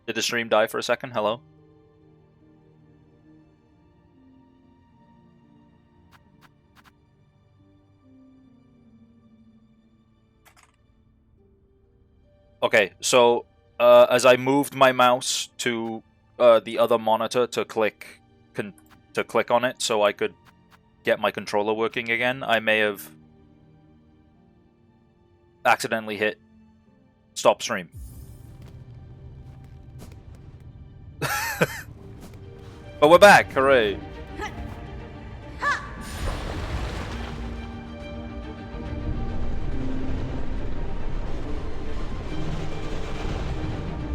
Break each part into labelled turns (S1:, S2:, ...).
S1: Did the stream die for a second? Hello? Okay, so as I moved my mouse to the other monitor to click on it so I could get my controller working again, I may have accidentally hit stop stream. But we're back, hooray!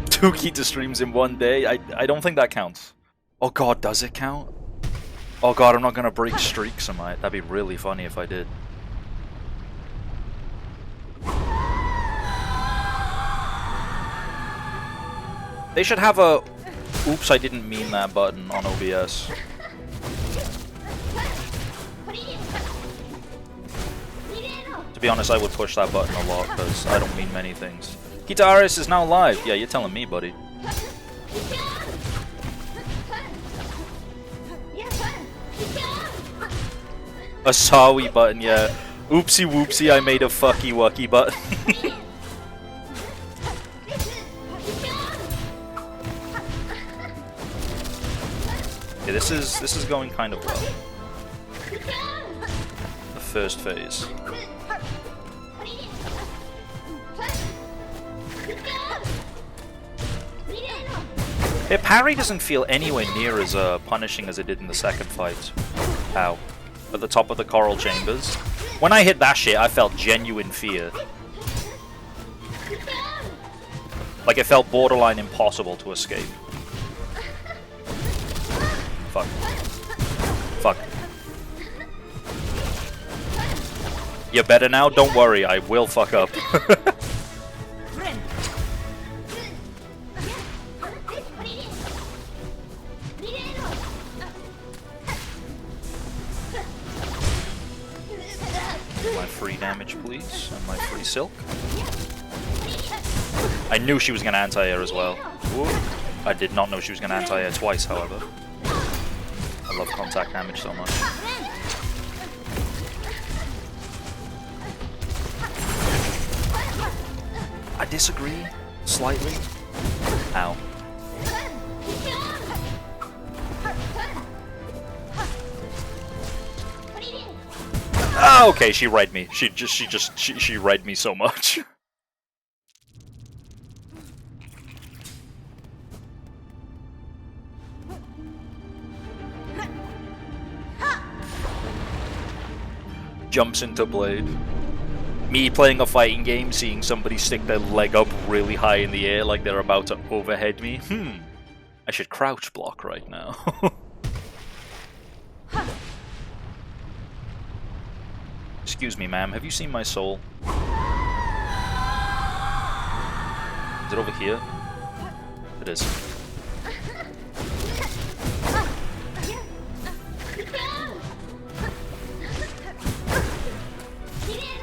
S1: Two Kita streams in one day? I don't think that counts. Oh god, does it count? Oh god, I'm not gonna break streaks, am I? That'd be really funny if I did. They should have a oops, I didn't mean that button on OBS. To be honest, I would push that button a lot because I don't mean many things. KitaArias is now live. Yeah, you're telling me, buddy. A sorry button, yeah. Oopsie whoopsie, I made a fucky wucky button. Yeah, this is going kind of well. The first phase. Yeah, parry doesn't feel anywhere near as punishing as it did in the second fight. Ow. At the top of the coral chambers. When I hit that shit, I felt genuine fear. Like it felt borderline impossible to escape. Fuck. Fuck. You're better now? Don't worry, I will fuck up. My free damage, please, and my free silk. I knew she was going to anti-air as well. Ooh. I did not know she was going to anti-air twice, however. I love contact damage so much. I disagree, slightly. Ow. Ah, okay, she read me. She read me so much. Jumps into blade. Me playing a fighting game, seeing somebody stick their leg up really high in the air like they're about to overhead me. I should crouch block right now. Excuse me, ma'am, have you seen my soul? Is it over here? It is.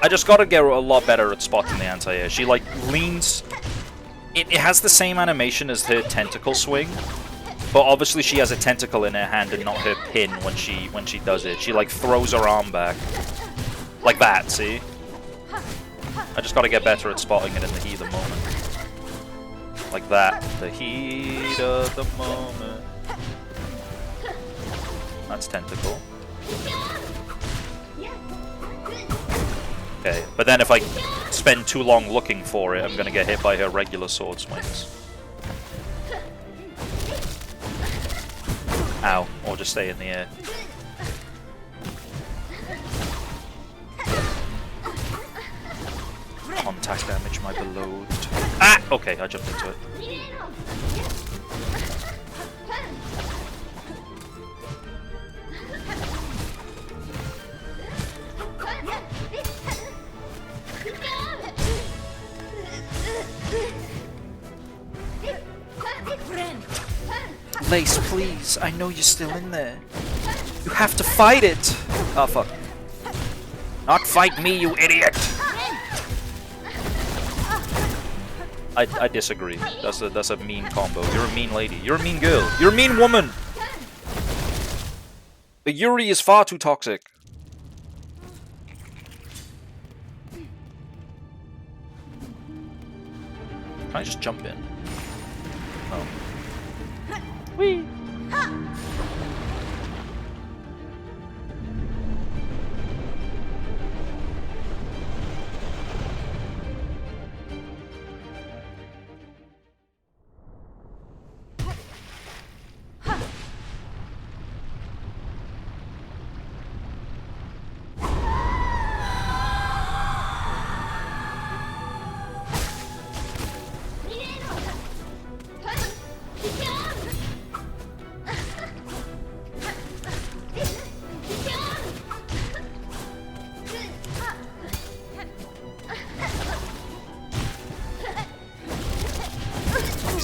S1: I just gotta get a lot better at spotting the anti-air. She, like, leans... It has the same animation as her tentacle swing, but obviously she has a tentacle in her hand and not her pin when she does it. She, like, throws her arm back. Like that, see? I just gotta get better at spotting it in the heat of the moment. Like that. The heat of the moment. That's tentacle. Okay, but then if I spend too long looking for it, I'm gonna get hit by her regular sword swings. Ow. Or just stay in the air. Contact damage, my beloved. Ah! Okay, I jumped into it. Lace, please. I know you're still in there. You have to fight it. Oh, fuck. Not fight me, you idiot. I disagree. That's a mean combo. You're a mean lady. You're a mean girl. You're a mean woman. But Yuri is far too toxic. Can I just jump in? Oh. Whee!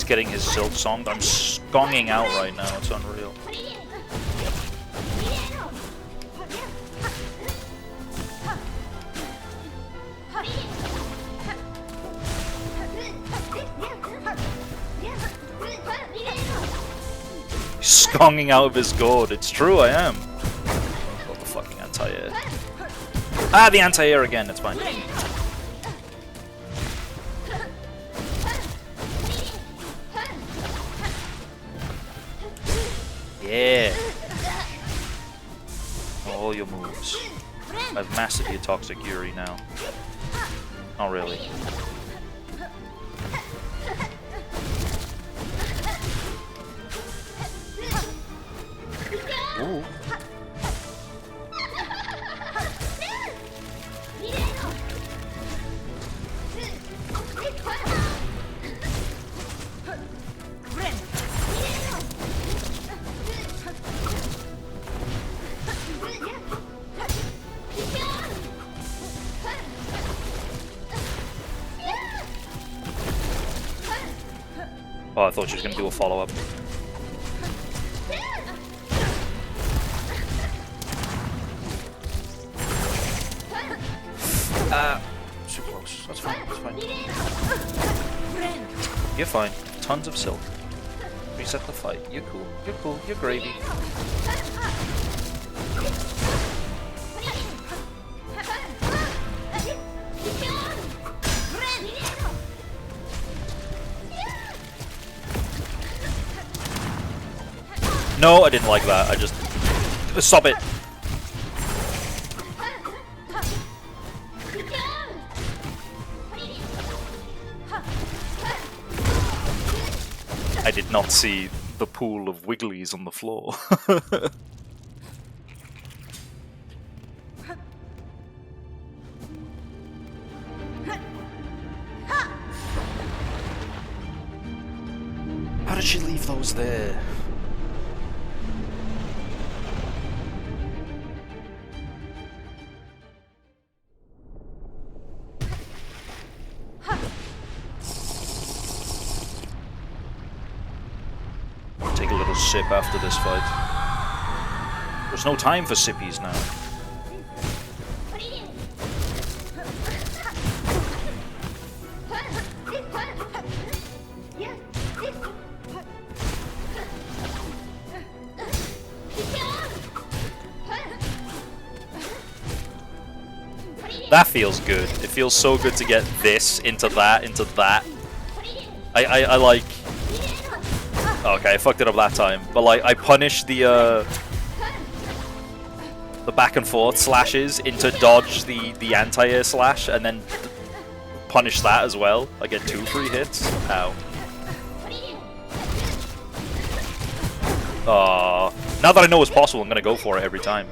S1: Getting his Silksong. I'm skonging out right now. It's unreal. Skonging out of his gourd. It's true, I am. Got the fucking anti-air. Ah, the anti-air again. It's fine. Yeah. All your moves. I've mastered your toxic Yuri now. Not really. Ooh. Oh, I thought she was going to do a follow-up. Too close. That's fine, that's fine. You're fine. Tons of silk. Reset the fight. You're cool. You're cool. You're gravy. No, I didn't like that. I just... Stop it! I did not see the pool of wigglies on the floor. How did she leave those there? Take a little sip after this fight. There's no time for sippies now. That feels good. It feels so good to get this into that, into that. I like... Okay, I fucked it up that time. But like, I punished the back and forth slashes into dodge the anti-air slash, and then punish that as well. I get 2 free hits. Ow. Now that I know it's possible, I'm gonna go for it every time.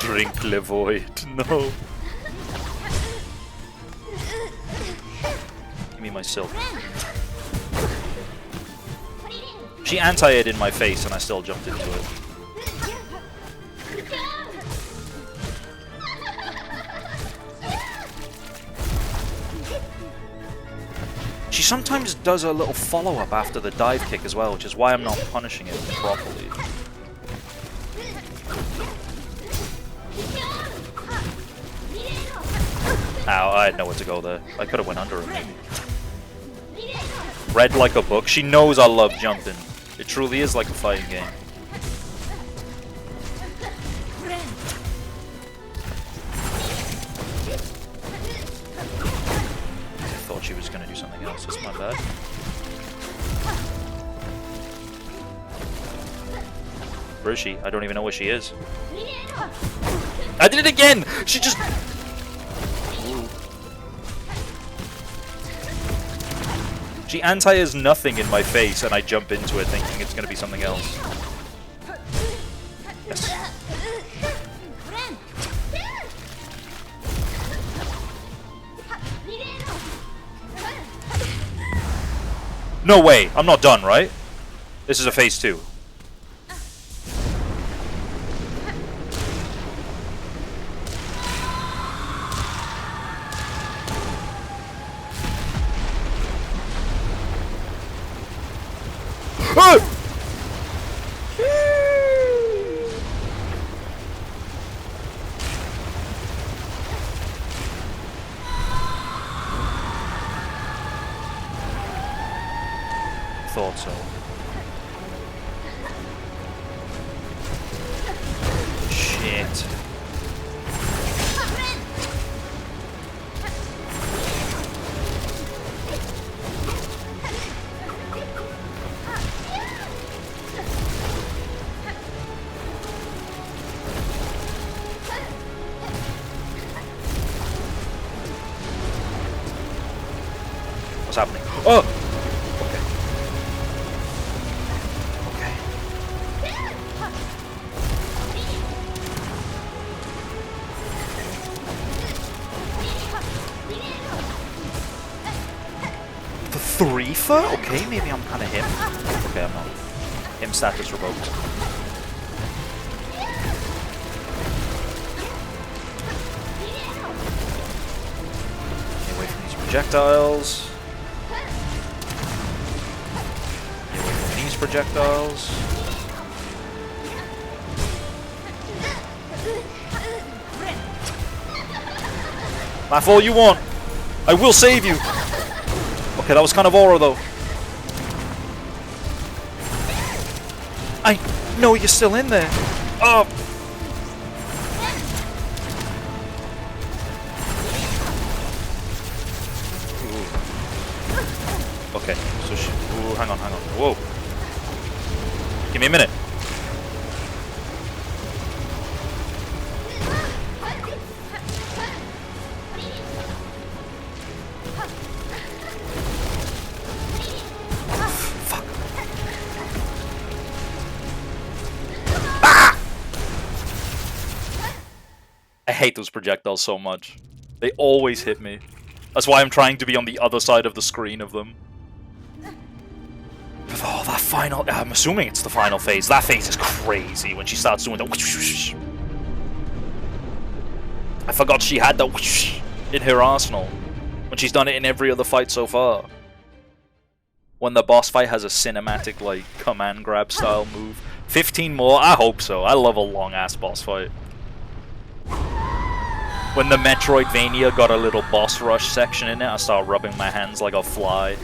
S1: Drink the void. No. Give me my silk. She anti-aired in my face and I still jumped into it. She sometimes does a little follow-up after the dive kick as well, which is why I'm not punishing it properly. Ow, I had nowhere to go there. I could have went under him, maybe. Read like a book. She knows I love jumping. It truly is like a fighting game. I thought she was going to do something else. That's my bad. Where is she? I don't even know where she is. I did it again! She just... She anti-airs nothing in my face, and I jump into it thinking it's going to be something else. Yes. No way! I'm not done, right? This is a phase 2. Thought so. Shit. What's happening? Oh! Threefer? Okay, maybe I'm kind of him. Okay, I'm not. Him status revoked. Get away from these projectiles. Get away from these projectiles. Laugh all you want. I will save you. Okay, that was kind of aura, though. I know you're still in there. Oh! Ooh. Okay, so she... Ooh, hang on. Whoa. Give me a minute. I hate those projectiles so much. They always hit me. That's why I'm trying to be on the other side of the screen of them. Oh, that final... I'm assuming it's the final phase. That phase is crazy when she starts doing the... I forgot she had the... in her arsenal. When she's done it in every other fight so far. When the boss fight has a cinematic, like, command grab style move. 15 more? I hope so. I love a long-ass boss fight. When the Metroidvania got a little boss rush section in it, I start rubbing my hands like a fly.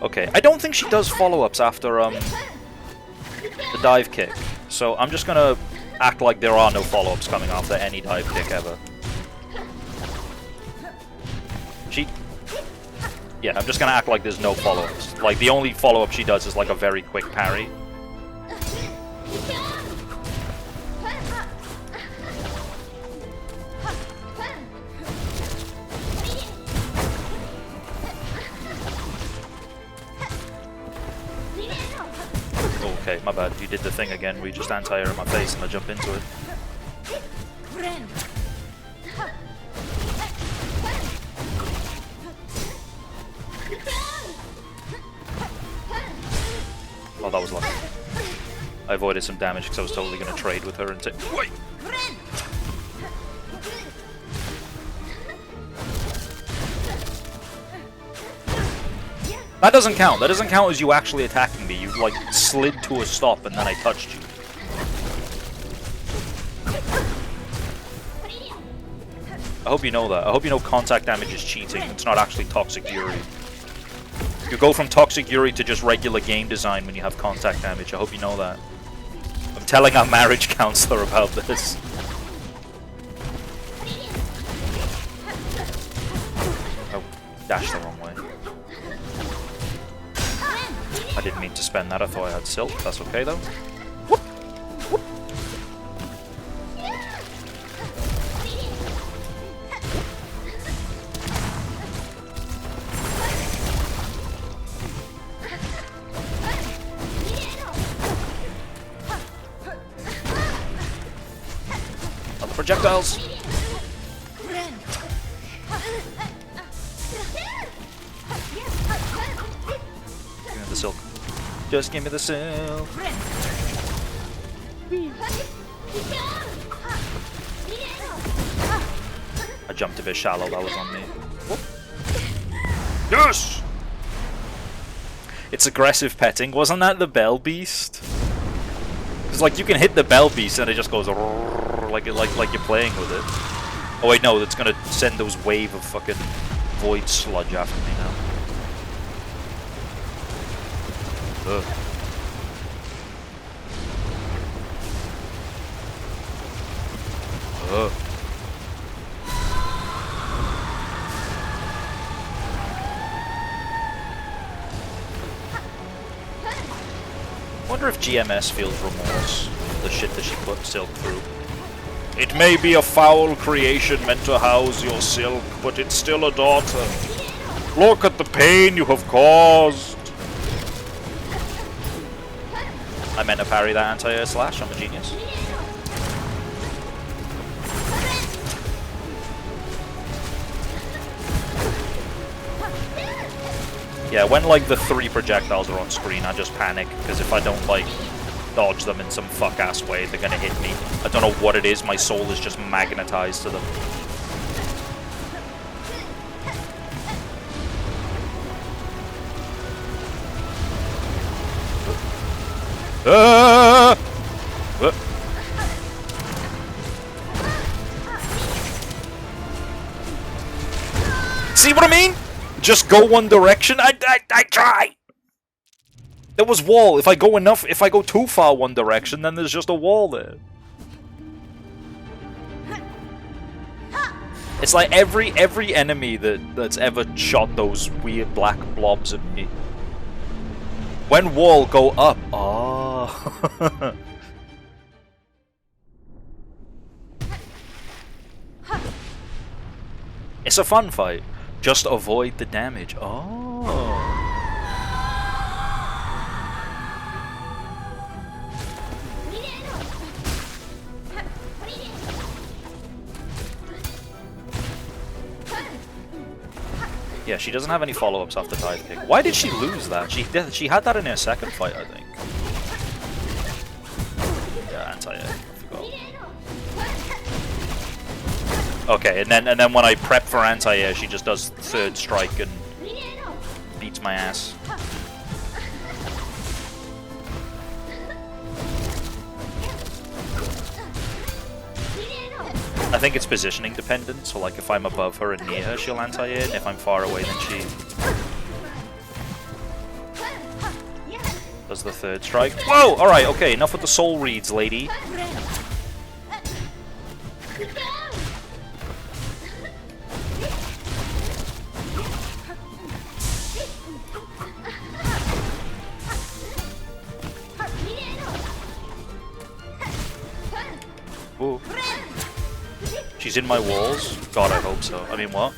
S1: Okay, I don't think she does follow-ups after the dive kick, so I'm just gonna act like there are no follow-ups coming after any dive kick ever. Yeah, I'm just gonna act like there's no follow-ups. Like, the only follow-up she does is like a very quick parry. Okay, my bad. You did the thing again where you just anti-air in my face and I jump into it. Oh, that was lucky. I avoided some damage because I was totally going to trade with her and take... Wait! That doesn't count. That doesn't count as you actually attacking me. You, like, slid to a stop and then I touched you. I hope you know that. I hope you know contact damage is cheating. It's not actually Toxic Fury. You go from Toxic Fury to just regular game design when you have contact damage. I hope you know that. I'm telling our marriage counselor about this. Oh, dashed the wrong way. I didn't mean to spend that. I thought I had Silk. That's okay though. Whoop. Whoop. Other projectiles. Give me the Silk. Just give me the Silk. I jumped a bit shallow, that was on me. Whoop. Yes! It's aggressive petting. Wasn't that the Bell Beast? It's like you can hit the Bell Beast and it just goes like you're playing with it. Oh wait, no, it's gonna send those wave of fucking void sludge after me now. Ugh. Ugh. Wonder if GMS feels remorse for the shit that she put Silk through. It may be a foul creation meant to house your Silk, but it's still a daughter. Look at the pain you have caused. I meant to parry that anti-air slash. I'm a genius. Yeah, when like the 3 projectiles are on screen, I just panic, because if I don't like dodge them in some fuck-ass way, they're gonna hit me. I don't know what it is, my soul is just magnetized to them. See what I mean? Just go one direction. I try. There was wall. If I go too far one direction, then there's just a wall there. It's like every enemy that's ever shot those weird black blobs at me. When wall, go up. Oh. It's a fun fight. Just avoid the damage. Oh. Yeah, she doesn't have any follow-ups after dive kick. Why did she lose that? She had that in her second fight, I think. Yeah, anti-air. I forgot. Okay, and then when I prep for anti-air, she just does third strike and beats my ass. I think it's positioning dependent, so like if I'm above her and near her, she'll anti-air, and if I'm far away, then she does the third strike. Whoa! Alright, okay, enough with the soul reads, lady. Ooh. She's in my walls? God, I hope so. I mean, what?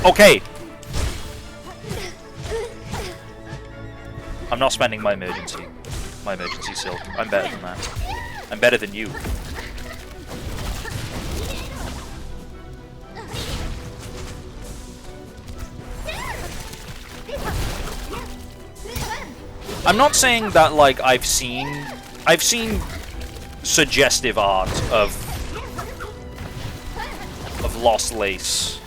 S1: Okay! I'm not spending my emergency silk. I'm better than that. I'm better than you. I'm not saying that, like, I've seen suggestive art of Lost Lace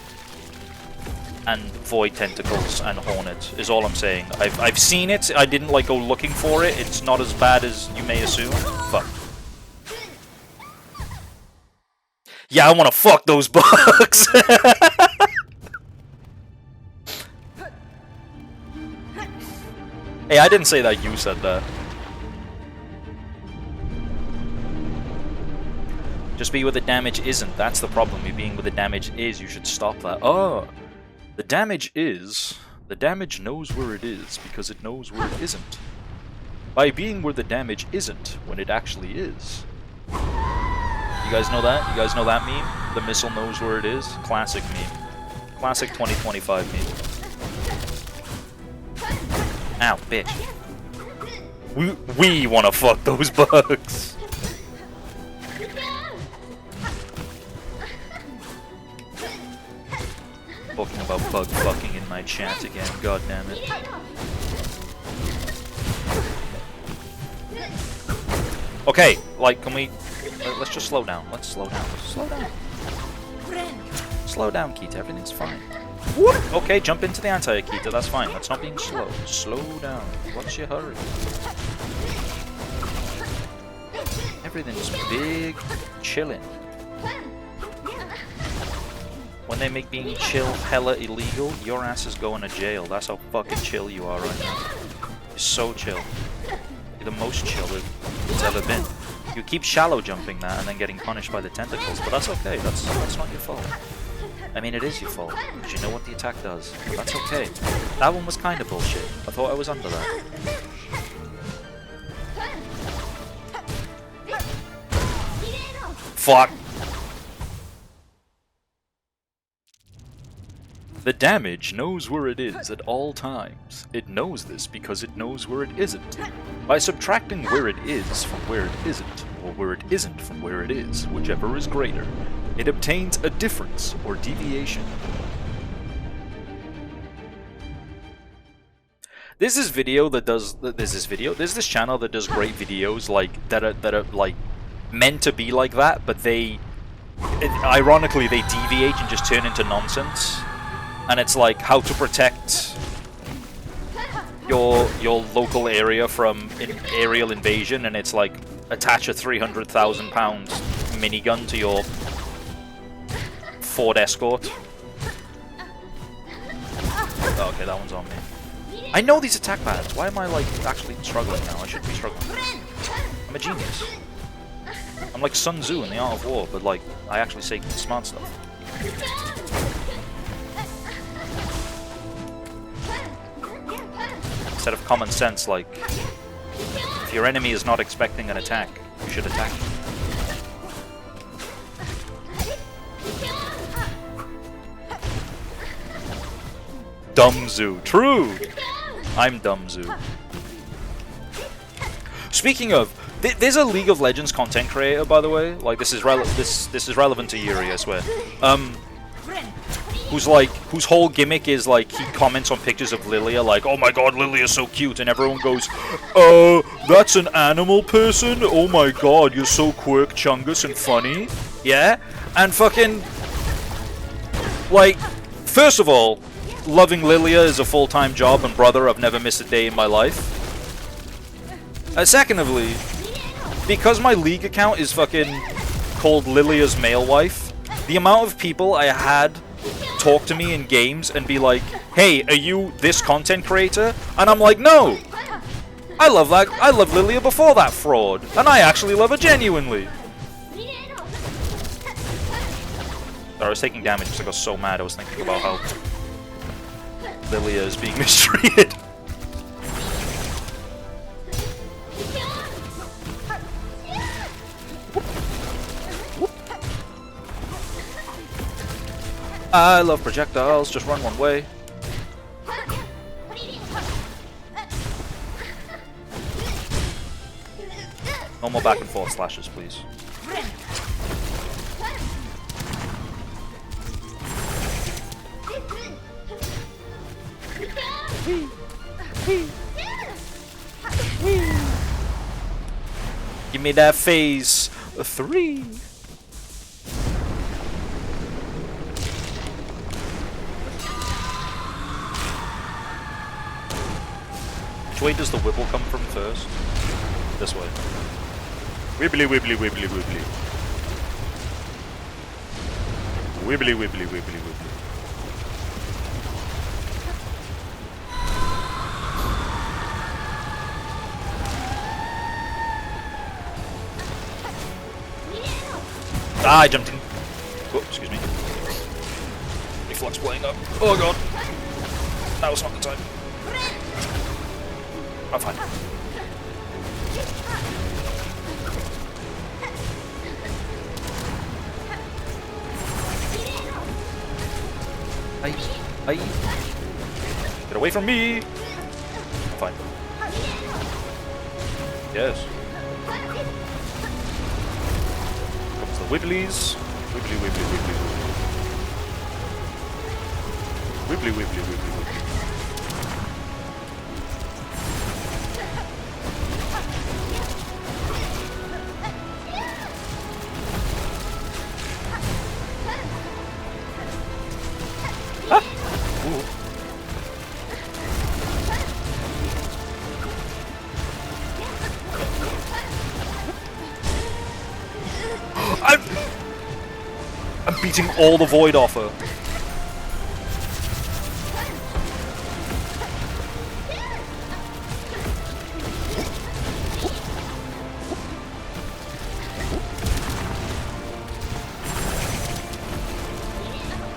S1: and avoid tentacles and hornet, is all I'm saying. I've seen it, I didn't like go looking for it, it's not as bad as you may assume, but... Yeah, I wanna fuck those bugs! Hey, I didn't say that, you said that. Just be where the damage isn't, that's the problem. You being where the damage is, you should stop that. Oh! The damage is... The damage knows where it is, because it knows where it isn't. By being where the damage isn't, when it actually is. You guys know that? You guys know that meme? The missile knows where it is? Classic meme. Classic 2025 meme. Ow, bitch. We wanna fuck those bugs! Talking about bug fucking in my chat again, god damn it. Okay, like, can we... Let's just slow down. Let's slow down. Let's slow down. Slow down, Kita. Everything's fine. Whoop! Okay, jump into the anti-air, Kita. That's fine. That's not being slow. Slow down. What's your hurry? Everything's big, chilling. When they make being chill hella illegal, your ass is going to jail. That's how fucking chill you are right now. You're so chill. You're the most chill it's ever been. You keep shallow jumping that and then getting punished by the tentacles, but that's okay. That's not your fault. I mean, it is your fault, because you know what the attack does. But that's okay. That one was kind of bullshit. I thought I was under that. Fuck! The damage knows where it is at all times. It knows this because it knows where it isn't. By subtracting where it is from where it isn't, or where it isn't from where it is, whichever is greater, it obtains a difference or deviation. There's this video that does. There's this channel that does great videos like that are like meant to be like that, but ironically they deviate and just turn into nonsense. And it's like how to protect your local area from aerial invasion, and it's like attach a 300,000 pound minigun to your Ford Escort. Oh, okay, that one's on me. I know these attack patterns. Why am I like actually struggling now? I shouldn't be struggling. I'm a genius. I'm like Sun Tzu in the Art of War, but like I actually say smart stuff. Instead of common sense, like, if your enemy is not expecting an attack, you should attack. Dumb Zoo. True! I'm Dumb Zoo. Speaking of, there's a League of Legends content creator, by the way. Like, this is relevant to Yuri, I swear. Whose whole gimmick is like he comments on pictures of Lilia like, oh my god, Lilia's so cute, and everyone goes, that's an animal person? Oh my god, you're so quirk chungus and funny. Yeah? And fucking, like, first of all, loving Lilia is a full-time job, and brother, I've never missed a day in my life. Secondly, because my League account is fucking called Lilia's Male Wife, the amount of people I had talk to me in games and be like, hey, are you this content creator? And I'm like, no! I love Lilia before that fraud, and I actually love her genuinely. I was taking damage because I got so mad I was thinking about how Lilia is being mistreated. I love projectiles, just run one way. No more back and forth slashes, please. Give me that phase 3. Which way does the wibble come from first? This way. Wibbly wibbly wibbly wibbly. Wibbly wibbly wibbly wibbly. Ah, I jumped in. Oh, excuse me. Reflux playing up. Oh god. That was not the time. I'm fine. Hey. Get away from me! I'm fine. Yes. Comes the wibblies. Wibbly wibbly wibbly wibbly. Wibbly wibbly wibbly wibbly. I'm beating all the void off her.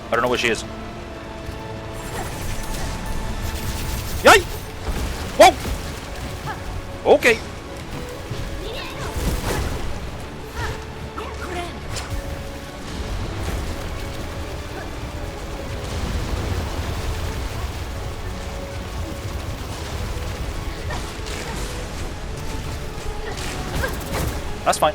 S1: I don't know where she is. Yay! Whoa! Okay. That's fine.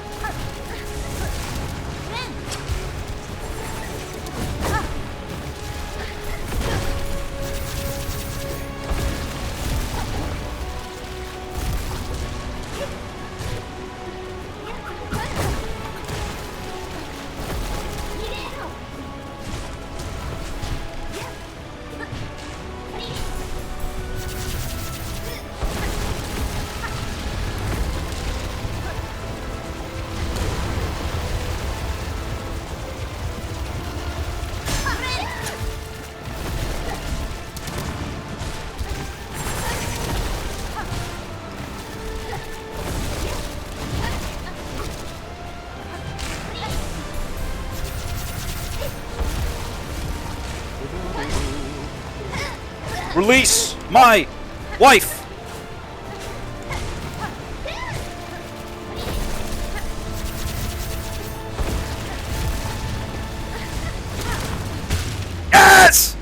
S1: Release my wife! Yes!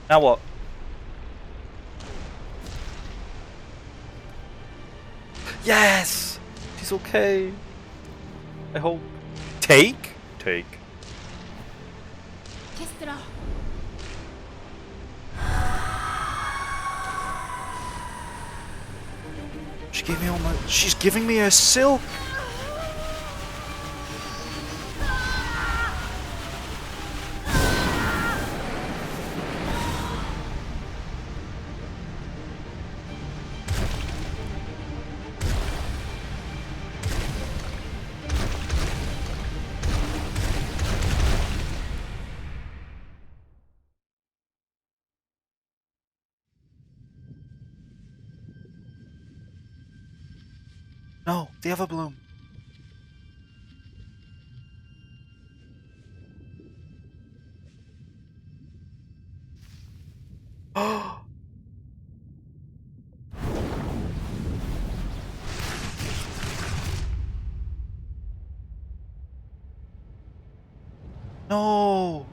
S1: Now what? Yes! She's okay. I hope. Take? Take. She gave me all my... She's giving me a silk! No, the other bloom. Oh! No!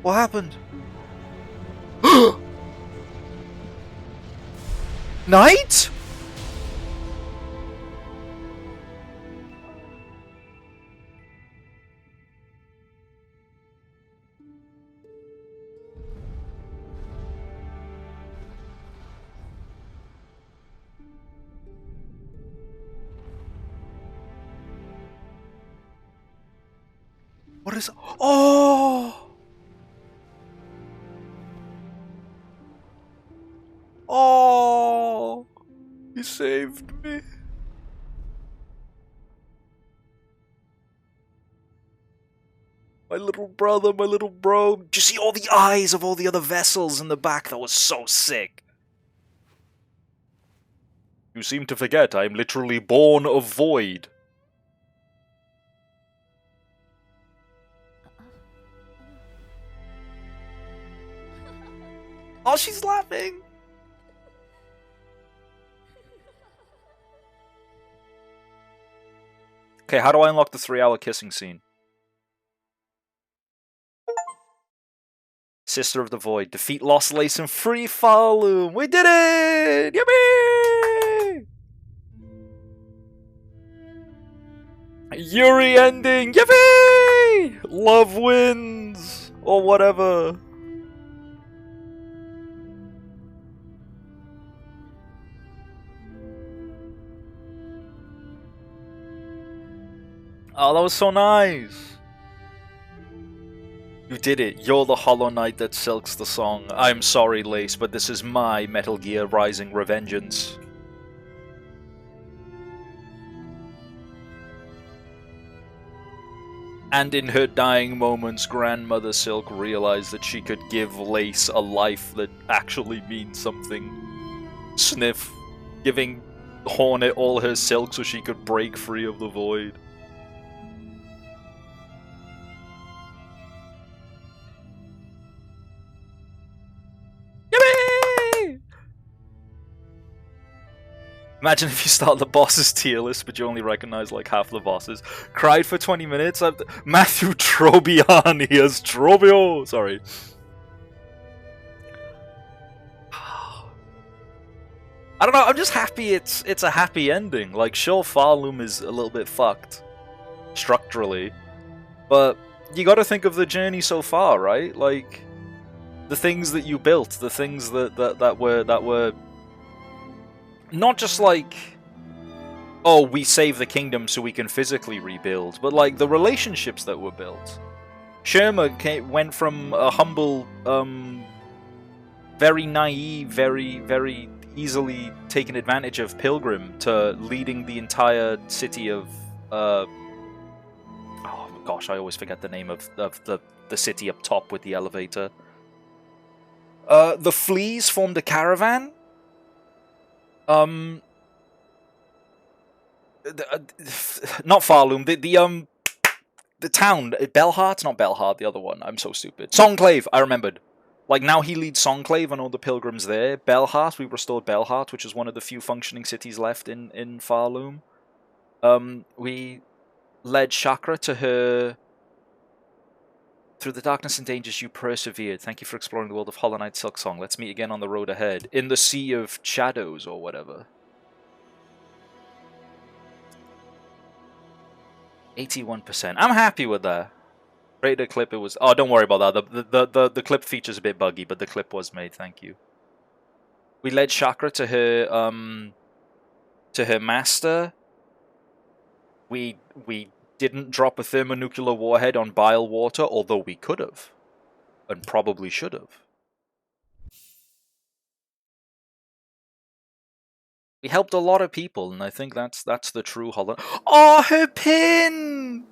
S1: What happened? Night? What is... Oh! Oh! You saved me. My little brother, my little bro. Did you see all the eyes of all the other vessels in the back? That was so sick. You seem to forget I am literally born of void. Oh, she's laughing. Okay, how do I unlock the 3-hour kissing scene? Sister of the Void. Defeat Lost Lace and free Farloom. We did it! Yippee! Yuri ending. Yippee! Love wins. Or whatever. Oh, that was so nice. You did it. You're the Hollow Knight that silks the song. I'm sorry, Lace, but this is my Metal Gear Rising revengeance. And in her dying moments, Grandmother Silk realized that she could give Lace a life that actually means something. Sniff, giving Hornet all her silk so she could break free of the void. Imagine if you start the bosses tier list, but you only recognize like half the bosses. Cried for 20 minutes. Matthew Trobiani as Trobio. Sorry. I don't know. I'm just happy it's a happy ending. Like, sure, Farloom is a little bit fucked structurally, but you got to think of the journey so far, right? Like, the things that you built, the things that were. Not just like, oh, we save the kingdom so we can physically rebuild, but like the relationships that were built. Sherma went from a humble, very naive, very easily taken advantage of pilgrim to leading the entire city of, oh gosh, I always forget the name of the city up top with the elevator. The fleas formed a caravan. Not Farloom, the town, Belhart, not Belhart, the other one, I'm so stupid. Songclave, I remembered. Like, now he leads Songclave and all the pilgrims there. Belhart, we restored Belhart, which is one of the few functioning cities left in Farloom. We led Chakra to her... Through the darkness and dangers you persevered. Thank you for exploring the world of Hollow Knight Silksong. Let's meet again on the road ahead. In the Sea of Shadows, or whatever. 81%. I'm happy with that. Rated clip, it was... Oh, don't worry about that. The clip feature's a bit buggy, but the clip was made. Thank you. We led Chakra to her master. We didn't drop a thermonuclear warhead on Bile Water, although we could have. And probably should have. We helped a lot of people, and I think that's the true Hollow... Oh, her pin!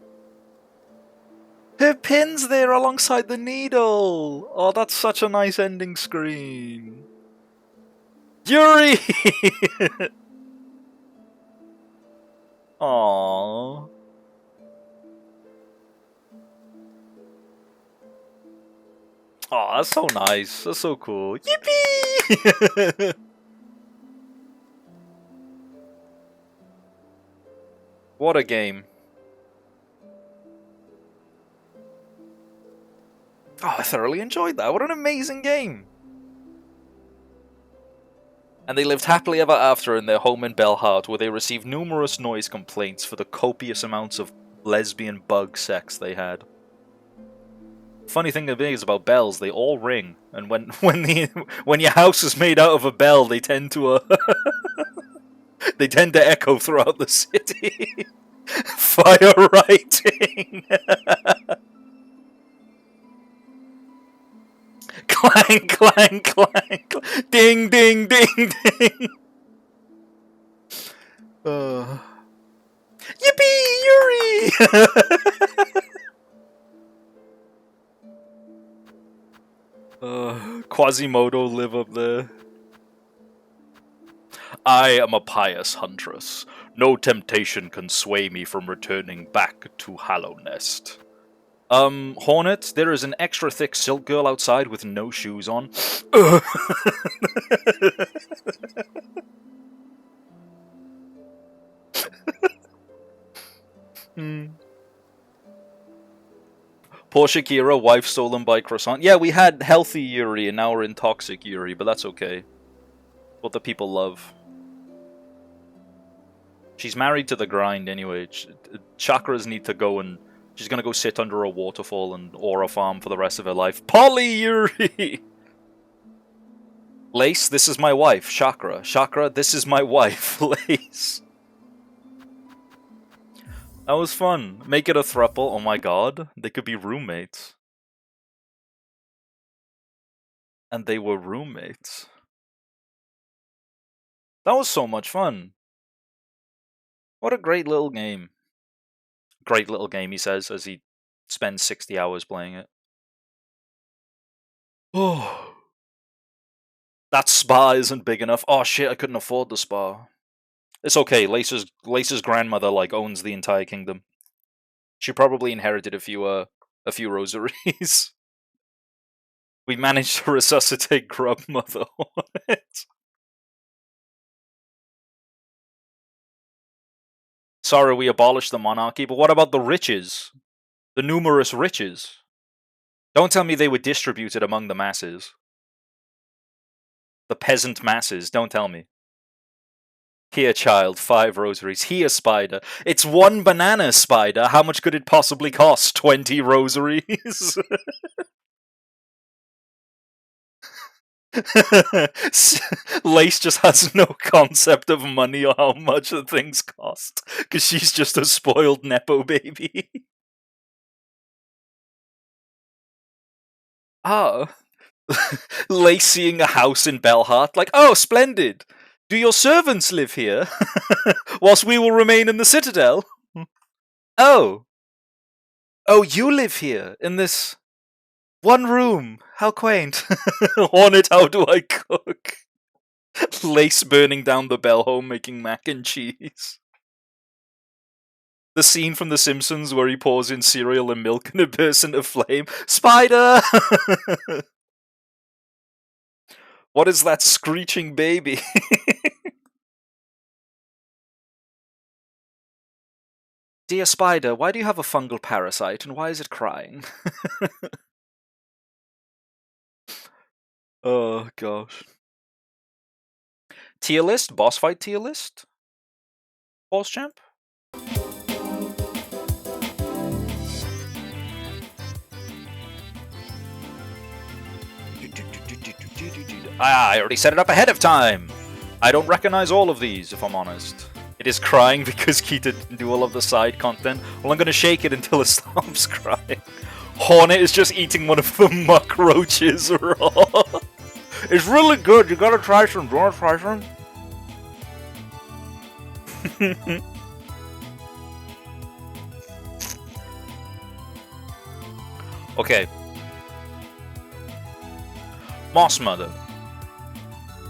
S1: Her pin's there alongside the needle! Oh, that's such a nice ending screen. Yuri! Aww. Oh, that's so nice. That's so cool. Yippee! What a game. Oh, I thoroughly enjoyed that. What an amazing game. And they lived happily ever after in their home in Belhart, where they received numerous noise complaints for the copious amounts of lesbian bug sex they had. Funny thing is about bells, they all ring, and when your house is made out of a bell, they tend to they tend to echo throughout the city. Fire writing. Clang, clang, clang. Ding, ding, ding, ding. Yippee, Yuri! Quasimodo live up there. I am a pious huntress. No temptation can sway me from returning back to Hallow Nest. Hornet, there is an extra thick silk girl outside with no shoes on. Poor Shakira, wife stolen by croissant. Yeah, we had healthy Yuri and now we're in toxic Yuri, but that's okay. What the people love. She's married to the grind anyway. Chakras need to go and... She's gonna go sit under a waterfall and aura farm for the rest of her life. Polly Yuri! Lace, this is my wife. Chakra. Chakra, this is my wife. Lace. That was fun. Make it a throuple. Oh my god. They could be roommates. And they were roommates. That was so much fun. What a great little game. Great little game, he says, as he spends 60 hours playing it. Oh. That spa isn't big enough. Oh shit, I couldn't afford the spa. It's okay, Lace's grandmother, like, owns the entire kingdom. She probably inherited a few rosaries. We managed to resuscitate Grub Mother on it. Sorry, we abolished the monarchy, but what about the riches? The numerous riches? Don't tell me they were distributed among the masses. The peasant masses, don't tell me. Here, child, 5 rosaries. Here, spider. It's 1 banana, spider. How much could it possibly cost? 20 rosaries? Lace just has no concept of money or how much the things cost, because she's just a spoiled Nepo baby. Ah. Lace seeing a house in Belhart, like, oh, splendid! Do your servants live here? Whilst we will remain in the citadel? Oh. Oh, you live here, in this... 1 room! How quaint! Hornet, how do I cook? Lace burning down the bell home making mac and cheese. The scene from The Simpsons where he pours in cereal and milk and it bursts into flame. Spider! What is that screeching baby? Dear Spider, why do you have a fungal parasite and why is it crying? Oh, gosh. Tier list? Boss fight tier list? Boss champ? I already set it up ahead of time! I don't recognize all of these, if I'm honest. It is crying because Kita didn't do all of the side content. Well, I'm gonna shake it until it stops crying. Hornet is just eating one of the muck roaches raw. It's really good, you gotta try some. Do you wanna try some? Okay. Moss Mother.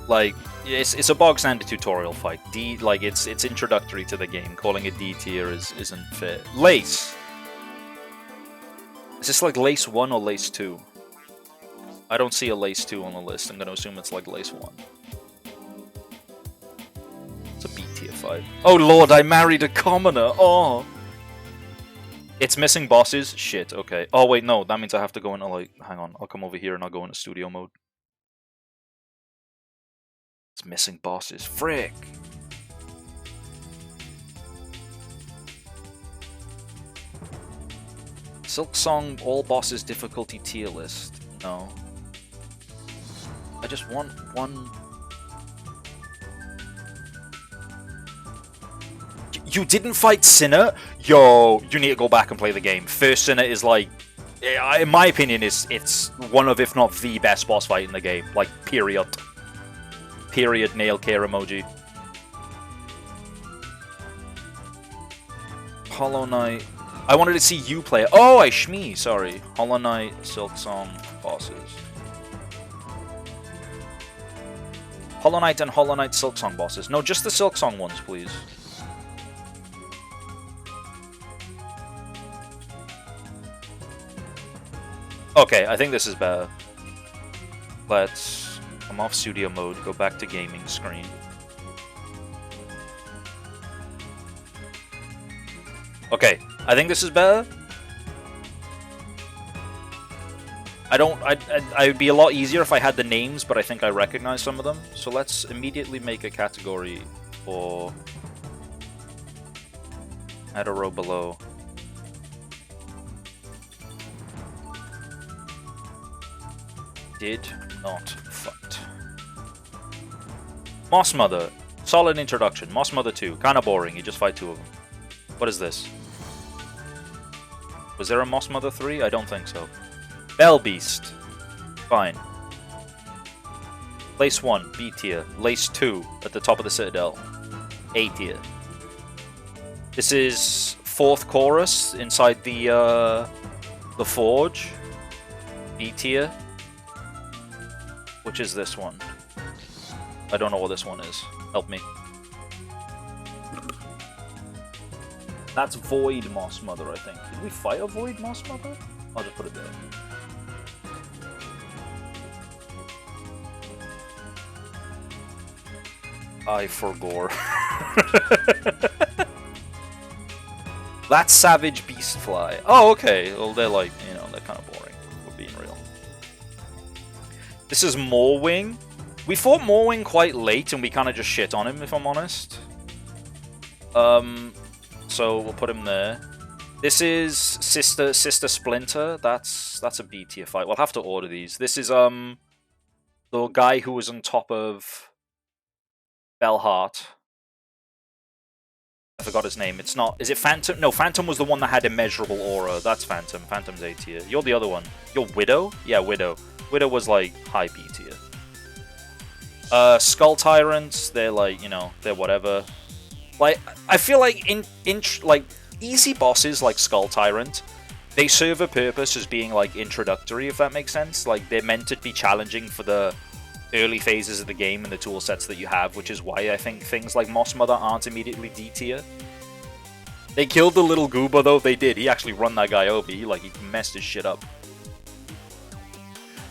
S1: Like, it's a bog standard tutorial fight. It's introductory to the game. Calling it D tier isn't fair. Lace. Is this like Lace 1 or Lace 2? I don't see a Lace 2 on the list. I'm gonna assume it's like Lace 1. It's a B tier fight. Oh lord, I married a commoner! Oh! It's missing bosses? Shit, okay. Oh wait, no, that means I have to go into like... Hang on, I'll come over here and I'll go into studio mode. It's missing bosses. Frick! Silksong all bosses difficulty tier list. No. I just want one... You didn't fight Sinner? Yo, you need to go back and play the game. First Sinner is like In my opinion, it's one of, if not the best boss fight in the game. Like, period. Period, nail care emoji. Hollow Knight. I wanted to see you play it. Oh, Shmi, sorry. Hollow Knight, Silksong, bosses. Hollow Knight and Hollow Knight Silksong bosses. No, just the Silksong ones, please. Okay, I think this is better. Let's come off studio mode, go back to gaming screen. Okay, I think this is better. I'd be a lot easier if I had the names, but I think I recognize some of them. So let's immediately make a category for add a row below. Did not fight. Moss Mother. Solid introduction. Moss Mother 2. Kinda boring, you just fight two of them. What is this? Was there a Moss Mother 3? I don't think so. Bell Beast. Fine. Lace 1, B tier. Lace 2, at the top of the Citadel. A tier. This is 4th chorus inside the Forge. B tier. Which is this one? I don't know what this one is. Help me. That's Void Moss Mother, I think. Did we fight a Void Moss Mother? I'll just put it there. I forgore. That's Savage Beastfly. Oh, okay. Well, they're like, you know, they're kind of boring. We're being real. This is Morwing. We fought Morwing quite late, and we kind of just shit on him, if I'm honest. So we'll put him there. This is Sister Splinter. That's a B tier fight. We'll have to order these. This is the guy who was on top of Bellheart. I forgot his name. It's not. Is it Phantom? No, Phantom was the one that had immeasurable aura. That's Phantom. Phantom's A tier. You're the other one. You're Widow? Yeah, Widow. Widow was like high B tier. Skull Tyrants, they're like, you know, they're whatever. Like, I feel like like easy bosses like Skull Tyrant, they serve a purpose as being like introductory, if that makes sense. Like, they're meant to be challenging for the early phases of the game and the tool sets that you have, which is why I think things like Moss Mother aren't immediately D tier. They killed the little goober though, they did. He actually run that guy over. He messed his shit up.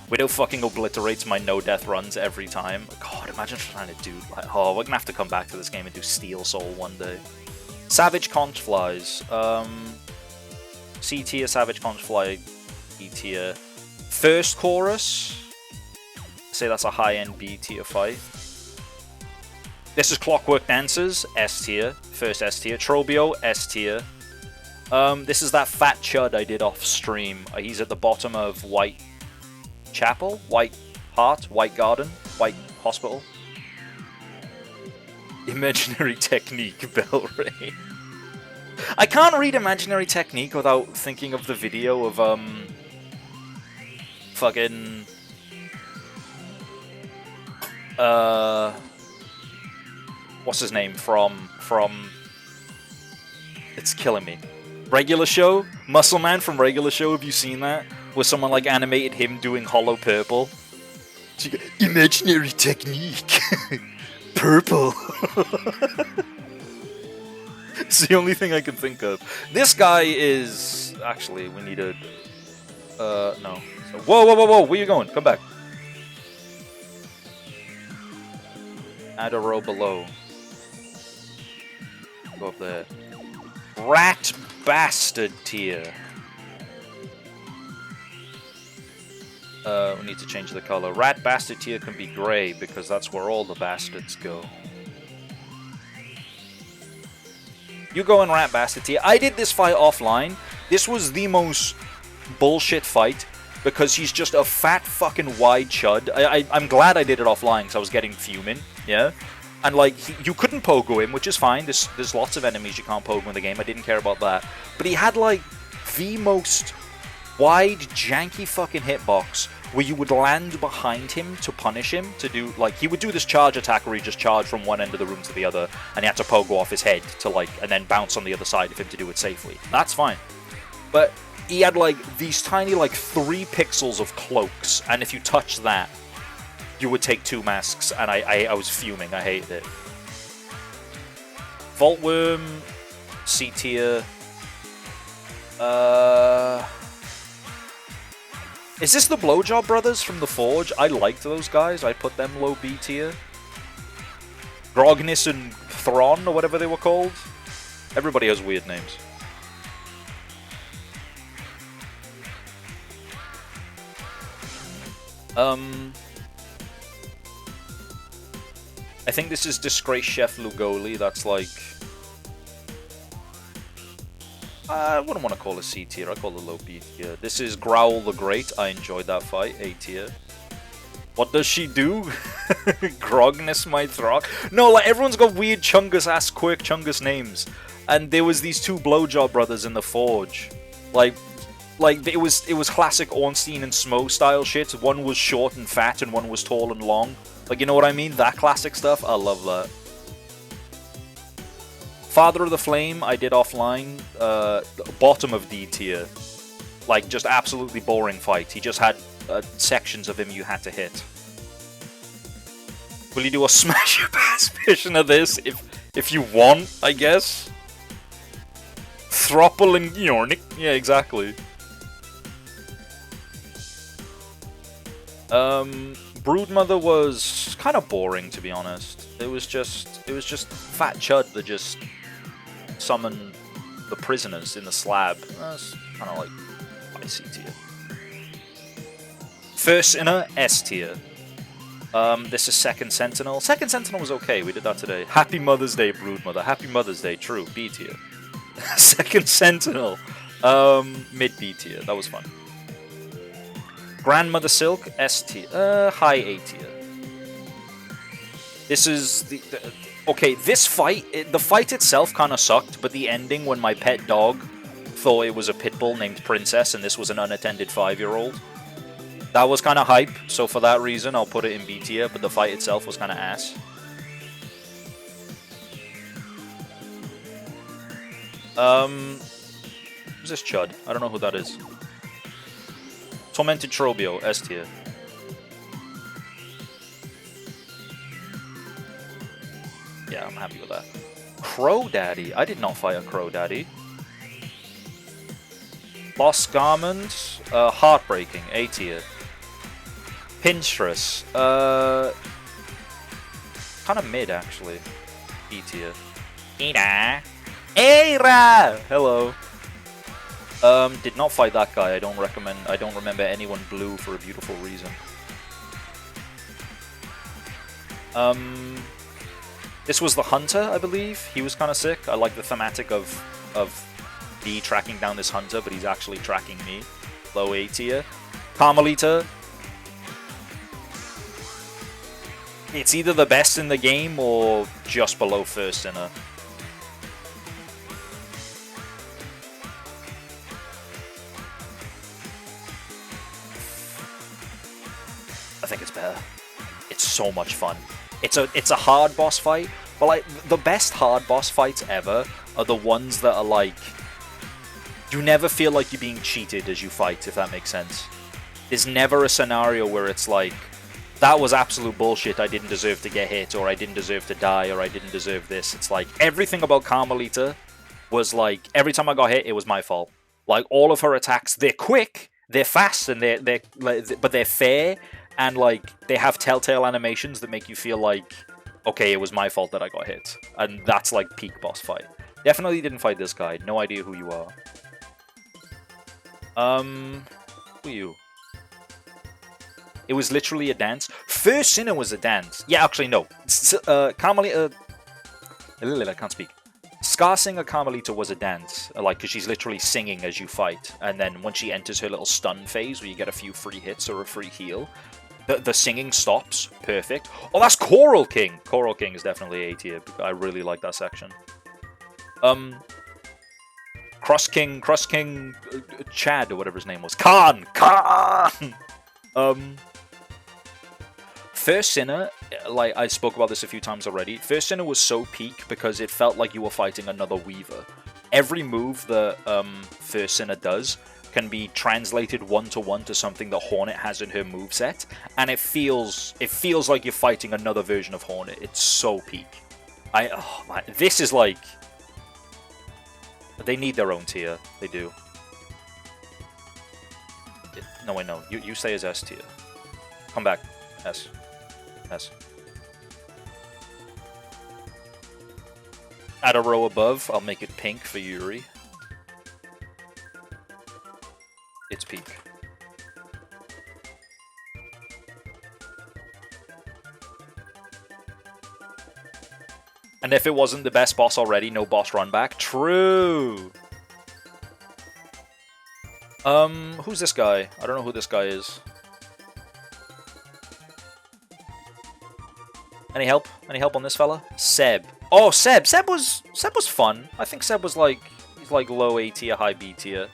S1: Widow fucking obliterates my no-death runs every time. God, imagine trying to do, like, oh, we're gonna have to come back to this game and do Steel Soul one day. Savage Conch Flies. C tier, Savage Conch Fly, E tier. First Chorus. Say that's a high-end B tier fight. This is Clockwork Dancers, S tier. First S tier. Trobio, S tier. This is that fat chud I did off stream. He's at the bottom of White Chapel, White Heart, White Garden, White Hospital. Imaginary Technique, Bell Ray. I can't read Imaginary Technique without thinking of the video of fucking what's his name from it's killing me. Regular Show? Muscle Man from Regular Show, have you seen that? Where someone like animated him doing Hollow Purple. So you go, Imaginary Technique. Purple. It's the only thing I can think of. This guy is... Actually, we need a... no. So, whoa, where you going? Come back. Add a row below. Go up there. Rat Bastard tier. We need to change the color. Rat Bastard tier can be grey because that's where all the bastards go. You go in Rat Bastard tier. I did this fight offline. This was the most bullshit fight because he's just a fat fucking wide chud. I'm glad I did it offline because I was getting fuming, yeah? And like, you couldn't pogo him, which is fine. There's lots of enemies you can't pogo in the game. I didn't care about that. But he had like the most wide, janky fucking hitbox where you would land behind him to punish him, to do, like, he would do this charge attack where he just charged from one end of the room to the other, and he had to pogo off his head to, like, and then bounce on the other side of him to do it safely. That's fine. But he had, like, these tiny, like, 3 pixels of cloaks, and if you touch that, you would take 2 masks, and I was fuming. I hated it. Vaultworm, C tier. Is this the Blowjob Brothers from the Forge? I liked those guys. I put them low B tier. Grognis and Thron, or whatever they were called. Everybody has weird names. I think this is Disgrace Chef Lugoli. That's like... I wouldn't want to call it C tier. I call it low B tier. This is Growl the Great. I enjoyed that fight. A tier. What does she do? Grognis my Throg. No, like everyone's got weird Chungus-ass quirk Chungus names. And there was these 2 Blowjob Brothers in the Forge. Like it was classic Ornstein and Smo style shit. One was short and fat and one was tall and long. Like, you know what I mean? That classic stuff. I love that. Father of the Flame, I did offline. Bottom of D tier. Like, just absolutely boring fight. He just had sections of him you had to hit. Will you do a smash your pass version of this? If you want, I guess. Thropple and Yornik. Yeah, exactly. Broodmother was kind of boring, to be honest. It was just Fat Chud that just summoned the prisoners in the slab. That's kind of like C tier. First Sinner, S tier. This is Second Sentinel. Second Sentinel was okay. We did that today. Happy Mother's Day, Broodmother. Happy Mother's Day. True. B tier. Second Sentinel. Mid B tier. That was fun. Grandmother Silk, S tier. High A tier. This is the okay, this fight, the fight itself kind of sucked, but the ending when my pet dog thought it was a pit bull named Princess and this was an unattended 5-year-old, that was kind of hype, so for that reason I'll put it in B tier, but the fight itself was kind of ass. Who's this Chud? I don't know who that is. Tormented Trobio, S tier. Yeah, I'm happy with that. Crow Daddy. I did not fight a Crow Daddy. Lost Garment. Heartbreaking. A tier. Pinstress. Kind of mid, actually. E tier. Ina. Era! Hello. Did not fight that guy. I don't remember anyone blue for a beautiful reason. This was the Hunter, I believe. He was kind of sick. I like the thematic of me tracking down this Hunter, but he's actually tracking me. Low A tier. Carmelita. It's either the best in the game or just below First Sinner. I think it's better. It's so much fun. It's a hard boss fight, but like the best hard boss fights ever are the ones that are like you never feel like you're being cheated as you fight, if that makes sense. There's never a scenario where it's like that was absolute bullshit, I didn't deserve to get hit, or I didn't deserve to die, or I didn't deserve this. It's like everything about Carmelita was like every time I got hit, it was my fault. Like all of her attacks, they're quick, they're fast, and but they're fair. And, like, they have telltale animations that make you feel like, okay, it was my fault that I got hit. And that's, like, peak boss fight. Definitely didn't fight this guy. No idea who you are. Who are you? It was literally a dance. First Sinner was a dance. Yeah, actually, no. Carmelita... I can't speak. Scarsinger Carmelita was a dance. Like, because she's literally singing as you fight. And then when she enters her little stun phase, where you get a few free hits or a free heal... The singing stops. Perfect. Oh, that's Coral King. Coral King is definitely A tier. I really like that section. Cross King, Chad, or whatever his name was. Khan! First Sinner, like I spoke about this a few times already, First Sinner was so peak because it felt like you were fighting another Weaver. Every move that First Sinner does can be translated one-to-one to something that Hornet has in her moveset, and it feels like you're fighting another version of Hornet. It's so peak. This is like... They need their own tier. They do. No, wait, no. You stay as S tier. Come back. S. S. Add a row above. I'll make it pink for Yuri. It's peak. And if it wasn't the best boss already, no boss run back. True. Who's this guy? I don't know who this guy is. Any help? Any help on this fella? Seb. Oh, Seb. Seb was fun. I think Seb was like, he's like low A tier, high B tier.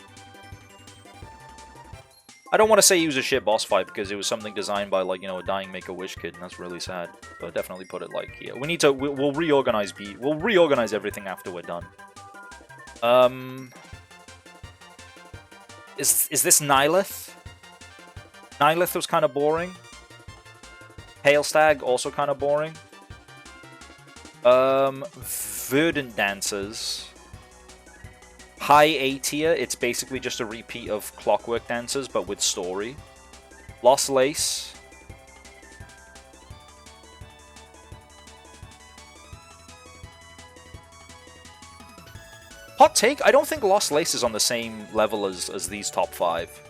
S1: I don't want to say he was a shit boss fight because it was something designed by, like, you know, a dying Make-A-Wish kid, and that's really sad. But definitely put it like here. We need to. We'll reorganize We'll reorganize everything after we're done. Is this Nihilith? Nihilith was kind of boring. Hailstag also kind of boring. Verdant Dancers. High A tier, it's basically just a repeat of Clockwork Dancers, but with story. Lost Lace. Hot take, I don't think Lost Lace is on the same level as these top 5.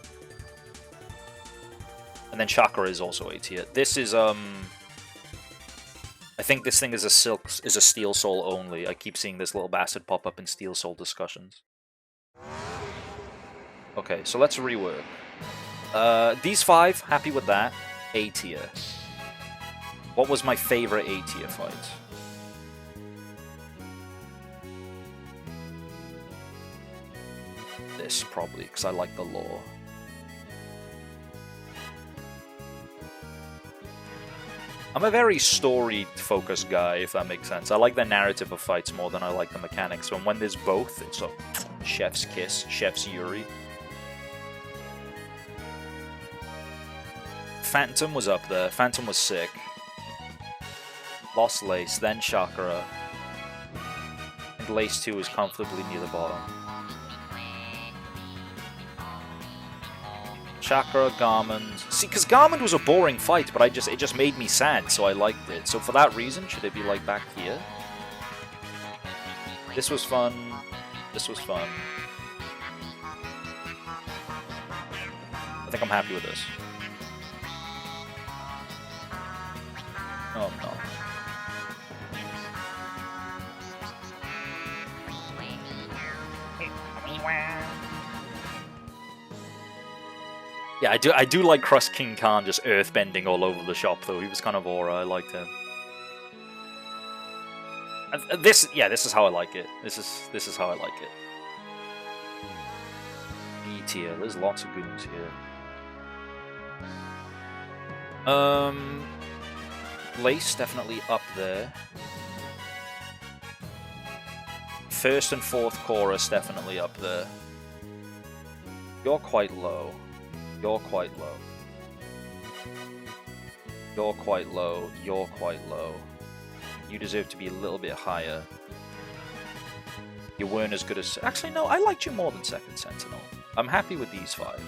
S1: And then Chakra is also A tier. This is, I think this thing is a Steel Soul only. I keep seeing this little bastard pop up in Steel Soul discussions. Okay, so let's rework. These 5, happy with that. A tier. What was my favorite A tier fight? This, probably, because I like the lore. I'm a very story-focused guy, if that makes sense. I like the narrative of fights more than I like the mechanics. And when there's both, it's a chef's kiss, chef's Yuri. Phantom was up there. Phantom was sick. Lost Lace, then Chakra. And Lace 2 is comfortably near the bottom. Chakra, Garmond. See, because Garmond was a boring fight, but it just made me sad, so I liked it. So for that reason, should it be like back here? This was fun. This was fun. I think I'm happy with this. Oh no. Yeah, I do like Cross King Khan just earthbending all over the shop though. He was kind of aura. I liked him. This is how I like it. This is how I like it. B tier. There's lots of goons here. Lace definitely up there. First and fourth chorus definitely up there. You're quite low. You're quite low. You're quite low. You're quite low. You deserve to be a little bit higher. You weren't as good as... Actually, no, I liked you more than Second Sentinel. I'm happy with these 5.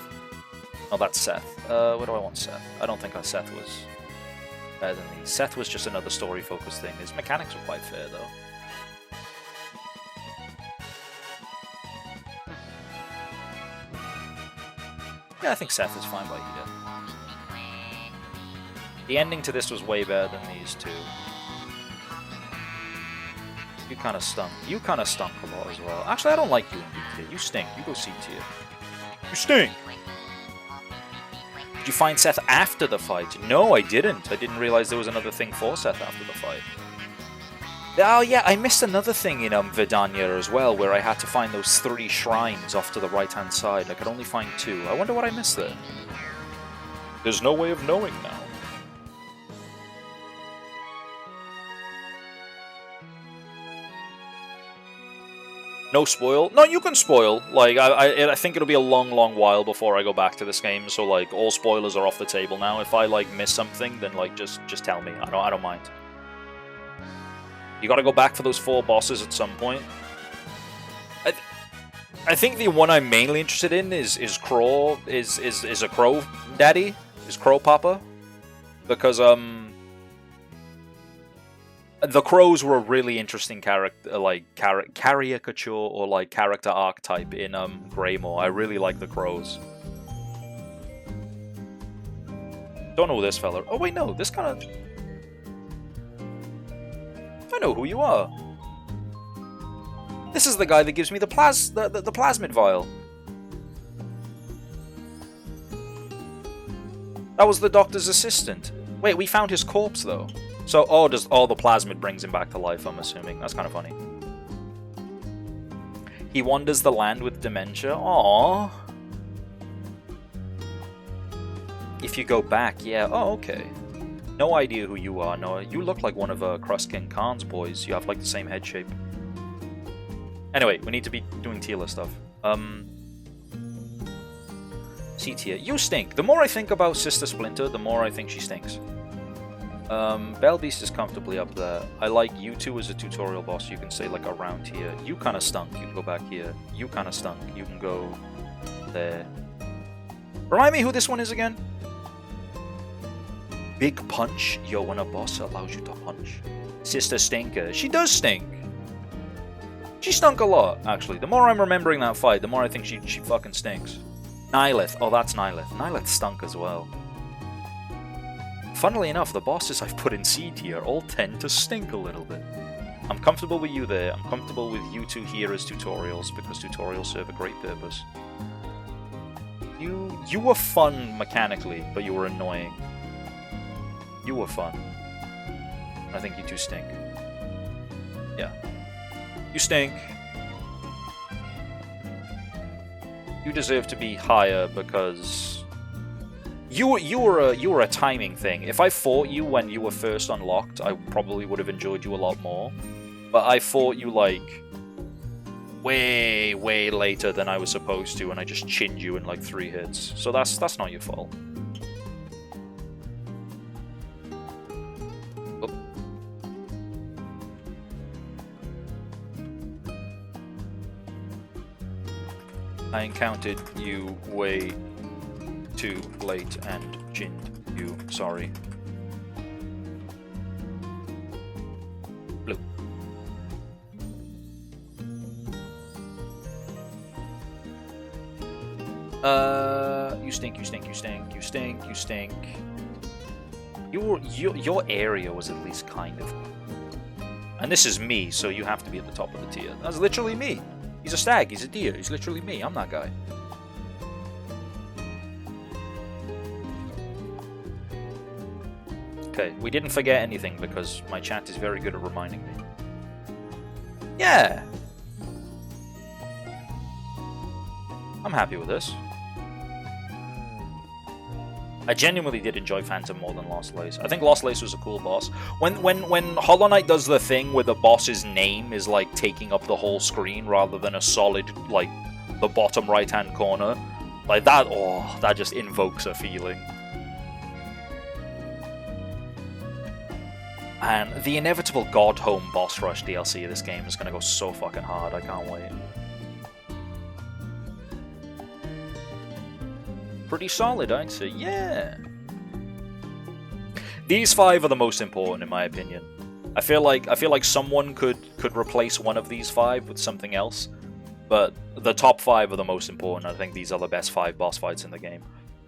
S1: Oh, that's Seth. Where do I want Seth? I don't think our Seth was better than these. Seth was just another story-focused thing. His mechanics were quite fair, though. Yeah, I think Seth is fine by here. The ending to this was way better than these 2. You kind of stunk. You kind of stunk a lot as well. Actually, I don't like you in B tier. You stink. You go C tier. You stink! Did you find Seth after the fight? No, I didn't. I didn't realize there was another thing for Seth after the fight. Oh yeah, I missed another thing in Vidania as well, where I had to find those 3 shrines off to the right-hand side. I could only find 2. I wonder what I missed there. There's no way of knowing now. No spoil? No, you can spoil. Like, I think it'll be a long, long while before I go back to this game, so, like, all spoilers are off the table now. If I, like, miss something, then, like, just tell me. I don't mind. You gotta go back for those 4 bosses at some point. I think the one I'm mainly interested in is Crow, is a Crow Daddy? Is Crow Papa? Because, the Crows were a really interesting character, like, caricature or, like, character archetype in, Greymore. I really like the Crows. Don't know this fella. Oh, wait, no, this kind of... I know who you are. This is the guy that gives me the plasmid vial. That was the doctor's assistant. Wait, we found his corpse though. So, the plasmid brings him back to life, I'm assuming. That's kind of funny. He wanders the land with dementia. Aww. If you go back, yeah. Oh, okay. No idea who you are, Noah. You look like one of Crust King Khan's boys. You have like the same head shape. Anyway, we need to be doing tier list stuff. C tier. You stink. The more I think about Sister Splinter, the more I think she stinks. Bellbeast is comfortably up there. I like you two as a tutorial boss. You can say like around here. You kind of stunk. You can go back here. You kind of stunk. You can go there. Remind me who this one is again? Big Punch. Yo, when a boss allows you to punch. Sister Stinker. She does stink. She stunk a lot, actually. The more I'm remembering that fight, the more I think she fucking stinks. Nihilith. Oh, that's Nihilith. Nihilith stunk as well. Funnily enough, the bosses I've put in C tier all tend to stink a little bit. I'm comfortable with you there. I'm comfortable with you two here as tutorials, because tutorials serve a great purpose. You were fun mechanically, but you were annoying. You were fun. I think you two stink. Yeah. You stink. You deserve to be higher because you were a timing thing. If I fought you when you were first unlocked, I probably would have enjoyed you a lot more. But I fought you like way later than I was supposed to, and I just chinned you in like 3 hits. So that's not your fault. I encountered you way too late and chinned you. Sorry. Blue. You stink, you stink, you stink, you stink, you stink. Your area was at least kind of... And this is me, so you have to be at the top of the tier. That's literally me. He's a stag, he's a deer, he's literally me, I'm that guy. Okay, we didn't forget anything because my chat is very good at reminding me. Yeah! I'm happy with this. I genuinely did enjoy Phantom more than Lost Lace. I think Lost Lace was a cool boss. When Hollow Knight does the thing where the boss's name is like taking up the whole screen rather than a solid, like, the bottom right-hand corner, like that, oh, that just invokes a feeling. And the inevitable God Home boss rush DLC of this game is gonna go so fucking hard, I can't wait. Pretty solid, I'd say. Yeah. These 5 are the most important, in my opinion. I feel like someone could replace one of these 5 with something else, but the top 5 are the most important. I think these are the best 5 boss fights in the game.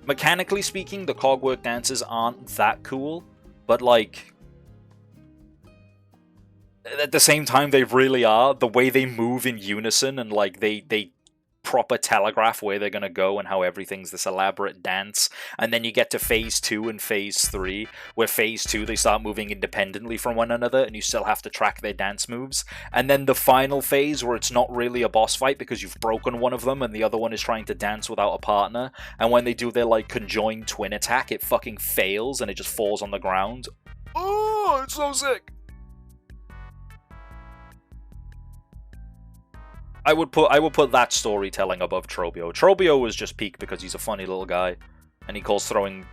S1: Mechanically speaking, the cogwork dances aren't that cool, but like at the same time they really are. The way they move in unison and like they proper telegraph where they're going to go and how everything's this elaborate dance. And then you get to phase 2 and phase 3, where phase 2 they start moving independently from one another and you still have to track their dance moves. And then the final phase where it's not really a boss fight because you've broken one of them and the other one is trying to dance without a partner. And when they do their like conjoined twin attack, it fucking fails and it just falls on the ground. Oh, it's so sick. I would put that storytelling above Trobio. Trobio was just peak because he's a funny little guy, and he calls throwing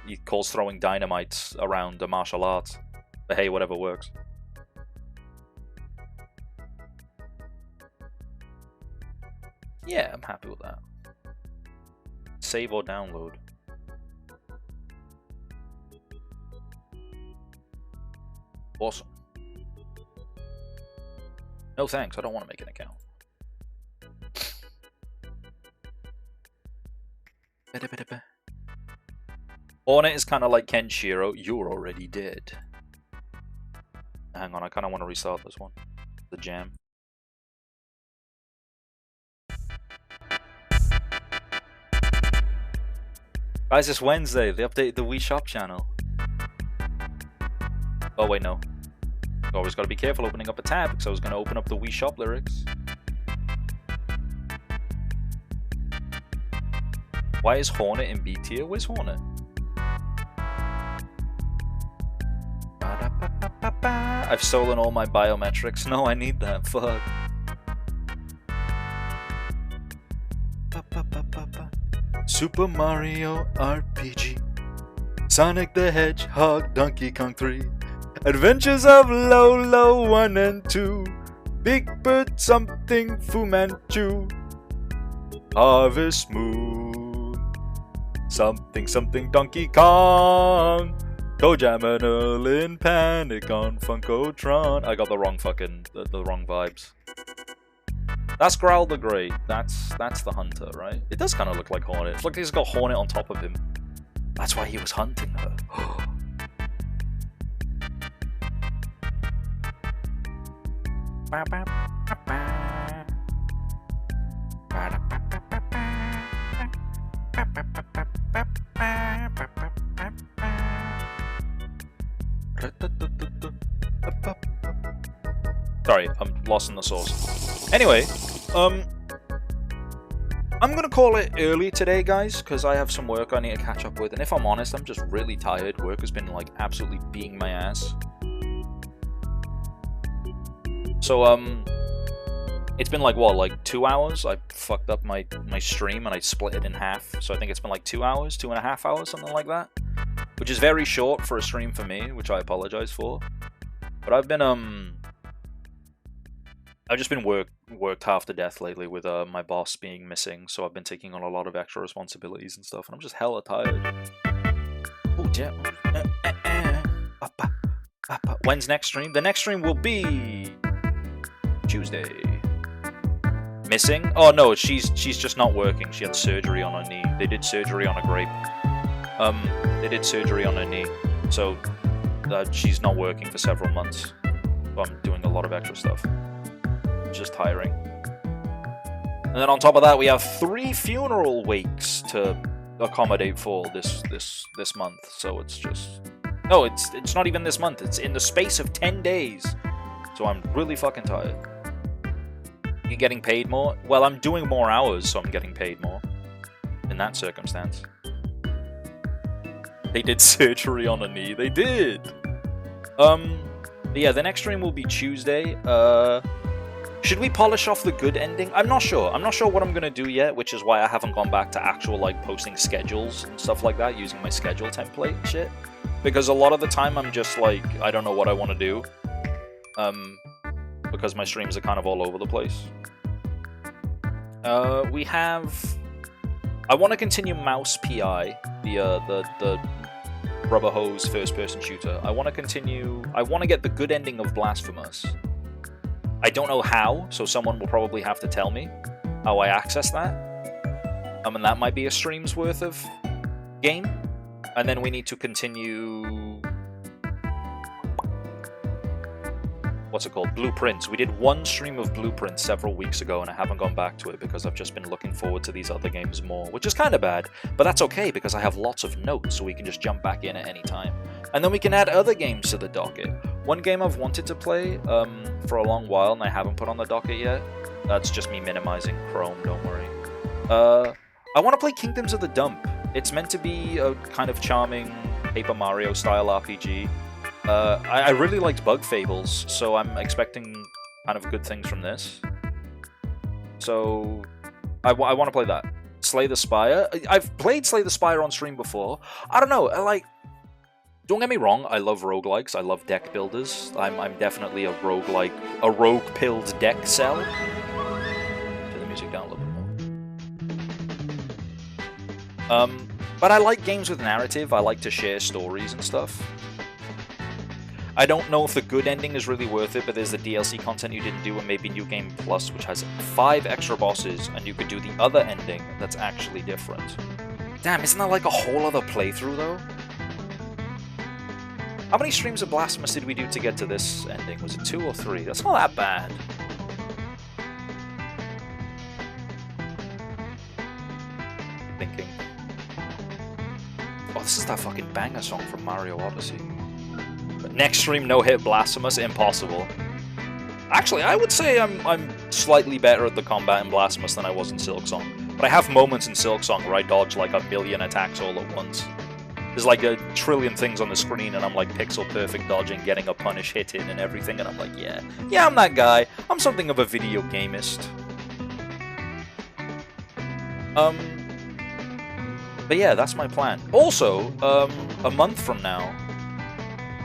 S1: dynamite around the martial arts. But hey, whatever works. Yeah, I'm happy with that. Save or download. Awesome. No thanks. I don't want to make an account. Hornet is kind of like Kenshiro. You're already dead. Hang on, I kind of want to restart this one. The jam. Guys, it's Wednesday. They updated the Wii Shop channel. Oh, wait, no. Always got to be careful opening up a tab because I was going to open up the Wii Shop lyrics. Why is Hornet in B tier? Where's Hornet? I've stolen all my biometrics. No, I need that. Fuck. Super Mario RPG. Sonic the Hedgehog, Donkey Kong 3. Adventures of Lolo 1 and 2. Big Bird something Fu Manchu. Harvest Moon. Something something Donkey Kong. ToeJam and Earl in Panic on Funkotron. I got the wrong fucking the wrong vibes. That's Growl the Great. That's the hunter, right? It does kind of look like Hornet. It's like he's got Hornet on top of him. That's why he was hunting her. Sorry, I'm lost in the sauce. Anyway, I'm gonna call it early today, guys, because I have some work I need to catch up with, and if I'm honest, I'm just really tired. Work has been, like, absolutely beating my ass. So, it's been, like, what, like 2 hours? I fucked up my stream, and I split it in half, so I think it's been, like, 2 hours, 2.5 hours, something like that. Which is very short for a stream for me, which I apologize for. But I've just been worked half to death lately with my boss being missing, so I've been taking on a lot of extra responsibilities and stuff, and I'm just hella tired. Oh, yeah. When's next stream? The next stream will be Tuesday. Missing? Oh no, she's just not working. She had surgery on her knee. They did surgery on a grape. They did surgery on her knee, so she's not working for several months. So I'm doing a lot of extra stuff. It's just tiring. And then on top of that, we have 3 funeral wakes to accommodate for this month. So it's just no, it's not even this month. It's in the space of 10 days. So I'm really fucking tired. You getting paid more? Well, I'm doing more hours, so I'm getting paid more. In that circumstance. They did surgery on a knee. They did! But yeah, the next stream will be Tuesday. Should we polish off the good ending? I'm not sure. I'm not sure what I'm going to do yet, which is why I haven't gone back to actual, like, posting schedules and stuff like that, using my schedule template and shit. Because a lot of the time I'm just, like, I don't know what I want to do. Because my streams are kind of all over the place. We have... I want to continue Mouse PI, the rubber hose first-person shooter. I want to continue... I want to get the good ending of Blasphemous. I don't know how, so someone will probably have to tell me how I access that. And that might be a stream's worth of game. And then we need to continue... what's it called? Blueprints. We did one stream of Blueprints several weeks ago, and I haven't gone back to it because I've just been looking forward to these other games more, which is kind of bad, but that's okay because I have lots of notes, so we can just jump back in at any time. And then we can add other games to the docket. One game I've wanted to play for a long while, and I haven't put on the docket yet. That's just me minimizing Chrome, don't worry. I want to play Kingdoms of the Dump. It's meant to be a kind of charming Paper Mario style RPG. I really liked Bug Fables, so I'm expecting kind of good things from this. So I want to play that. Slay the Spire. I've played Slay the Spire on stream before. I don't know, like, don't get me wrong, I love roguelikes, I love deck builders. I'm definitely a roguelike, a rogue-pilled deck cell. Turn the music down a little bit more. But I like games with narrative, I like to share stories and stuff. I don't know if the good ending is really worth it, but there's the DLC content you didn't do and maybe New Game Plus, which has 5 extra bosses, and you could do the other ending that's actually different. Damn, isn't that like a whole other playthrough, though? How many streams of Blasphemous did we do to get to this ending? Was it 2 or 3? That's not that bad. Thinking. Oh, this is that fucking banger song from Mario Odyssey. But next stream, no hit Blasphemous, impossible. Actually, I would say I'm slightly better at the combat in Blasphemous than I was in Silksong. But I have moments in Silksong where I dodge like a million attacks all at once. There's like a trillion things on the screen and I'm like pixel perfect dodging, getting a punish hit in and everything, and I'm like, yeah, I'm that guy. I'm something of a video gamist. But yeah, that's my plan. Also, a month from now,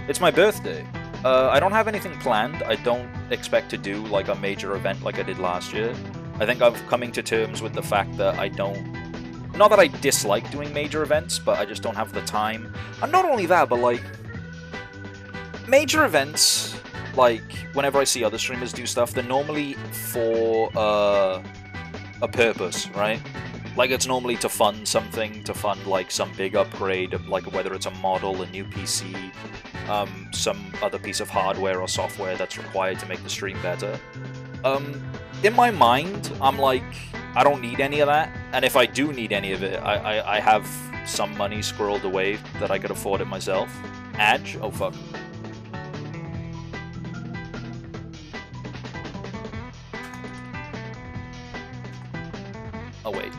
S1: it's my birthday. I don't have anything planned. I don't expect to do like a major event like I did last year. I think I'm coming to terms with the fact that I don't... Not that I dislike doing major events, but I just don't have the time. And not only that, but like... Major events, like, whenever I see other streamers do stuff, they're normally for a purpose, right? Like, it's normally to fund something, to fund, like, some big upgrade, like, whether it's a model, a new PC, some other piece of hardware or software that's required to make the stream better. In my mind, I'm like, I don't need any of that, and if I do need any of it, I have some money squirreled away that I could afford it myself. Adge? Oh, fuck. Oh, wait.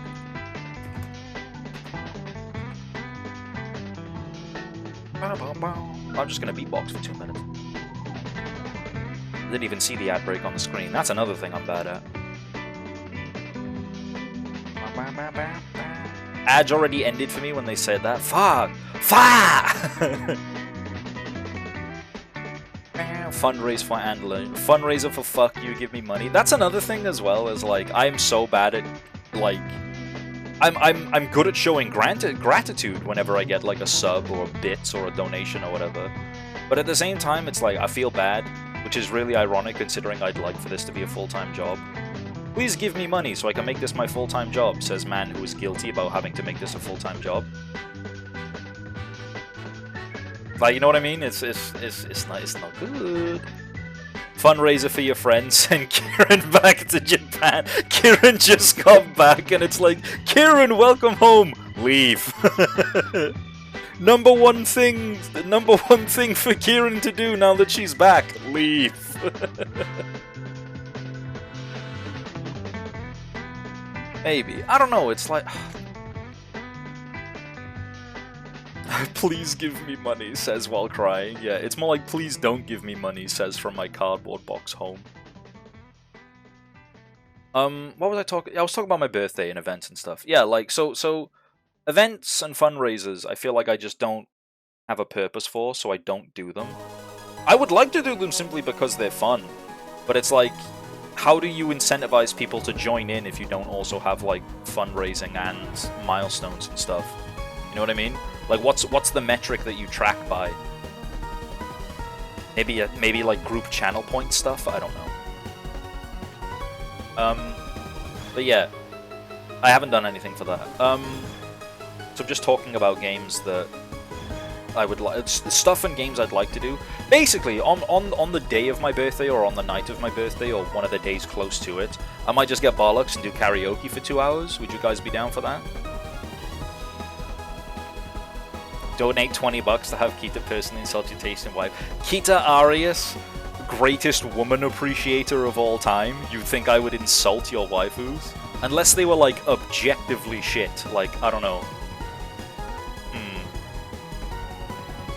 S1: I'm just gonna beatbox for 2 minutes. Didn't even see the ad break on the screen. That's another thing I'm bad at. Ads already ended for me when they said that. Fuck! Fuck! Fundraise for Andler. Fundraiser for fuck you, give me money. That's another thing as well, is like, I'm so bad at, like... I'm good at showing gratitude whenever I get like a sub or bits or a donation or whatever. But at the same time, it's like, I feel bad, which is really ironic considering I'd like for this to be a full-time job. Please give me money so I can make this my full-time job, says man who is guilty about having to make this a full-time job. Like, you know what I mean? It's not good. Fundraiser for your friends, send Kieran back to Japan. Kieran just got back and it's like, Kieran, welcome home. Leave. Number one thing for Kieran to do now that she's back. Leave. Maybe. I don't know, it's like... Please give me money, says while crying. Yeah, it's more like, please don't give me money, says from my cardboard box home. What was I talking? I was talking about my birthday and events and stuff. Yeah, like, so events and fundraisers, I feel like I just don't have a purpose for, so I don't do them. I would like to do them simply because they're fun, but it's like, how do you incentivize people to join in if you don't also have, like, fundraising and milestones and stuff? You know what I mean? Like, what's the metric that you track by? Maybe like group channel point stuff? I don't know. But yeah, I haven't done anything for that. So I'm just talking about games that I would like stuff and games I'd like to do. Basically, on the day of my birthday or on the night of my birthday or one of the days close to it, I might just get bollocks and do karaoke for 2 hours. Would you guys be down for that? Donate $20 to have Kita personally insult your taste in wife. KitaArias, greatest woman appreciator of all time. You'd think I would insult your waifus? Unless they were like objectively shit. Like, I don't know.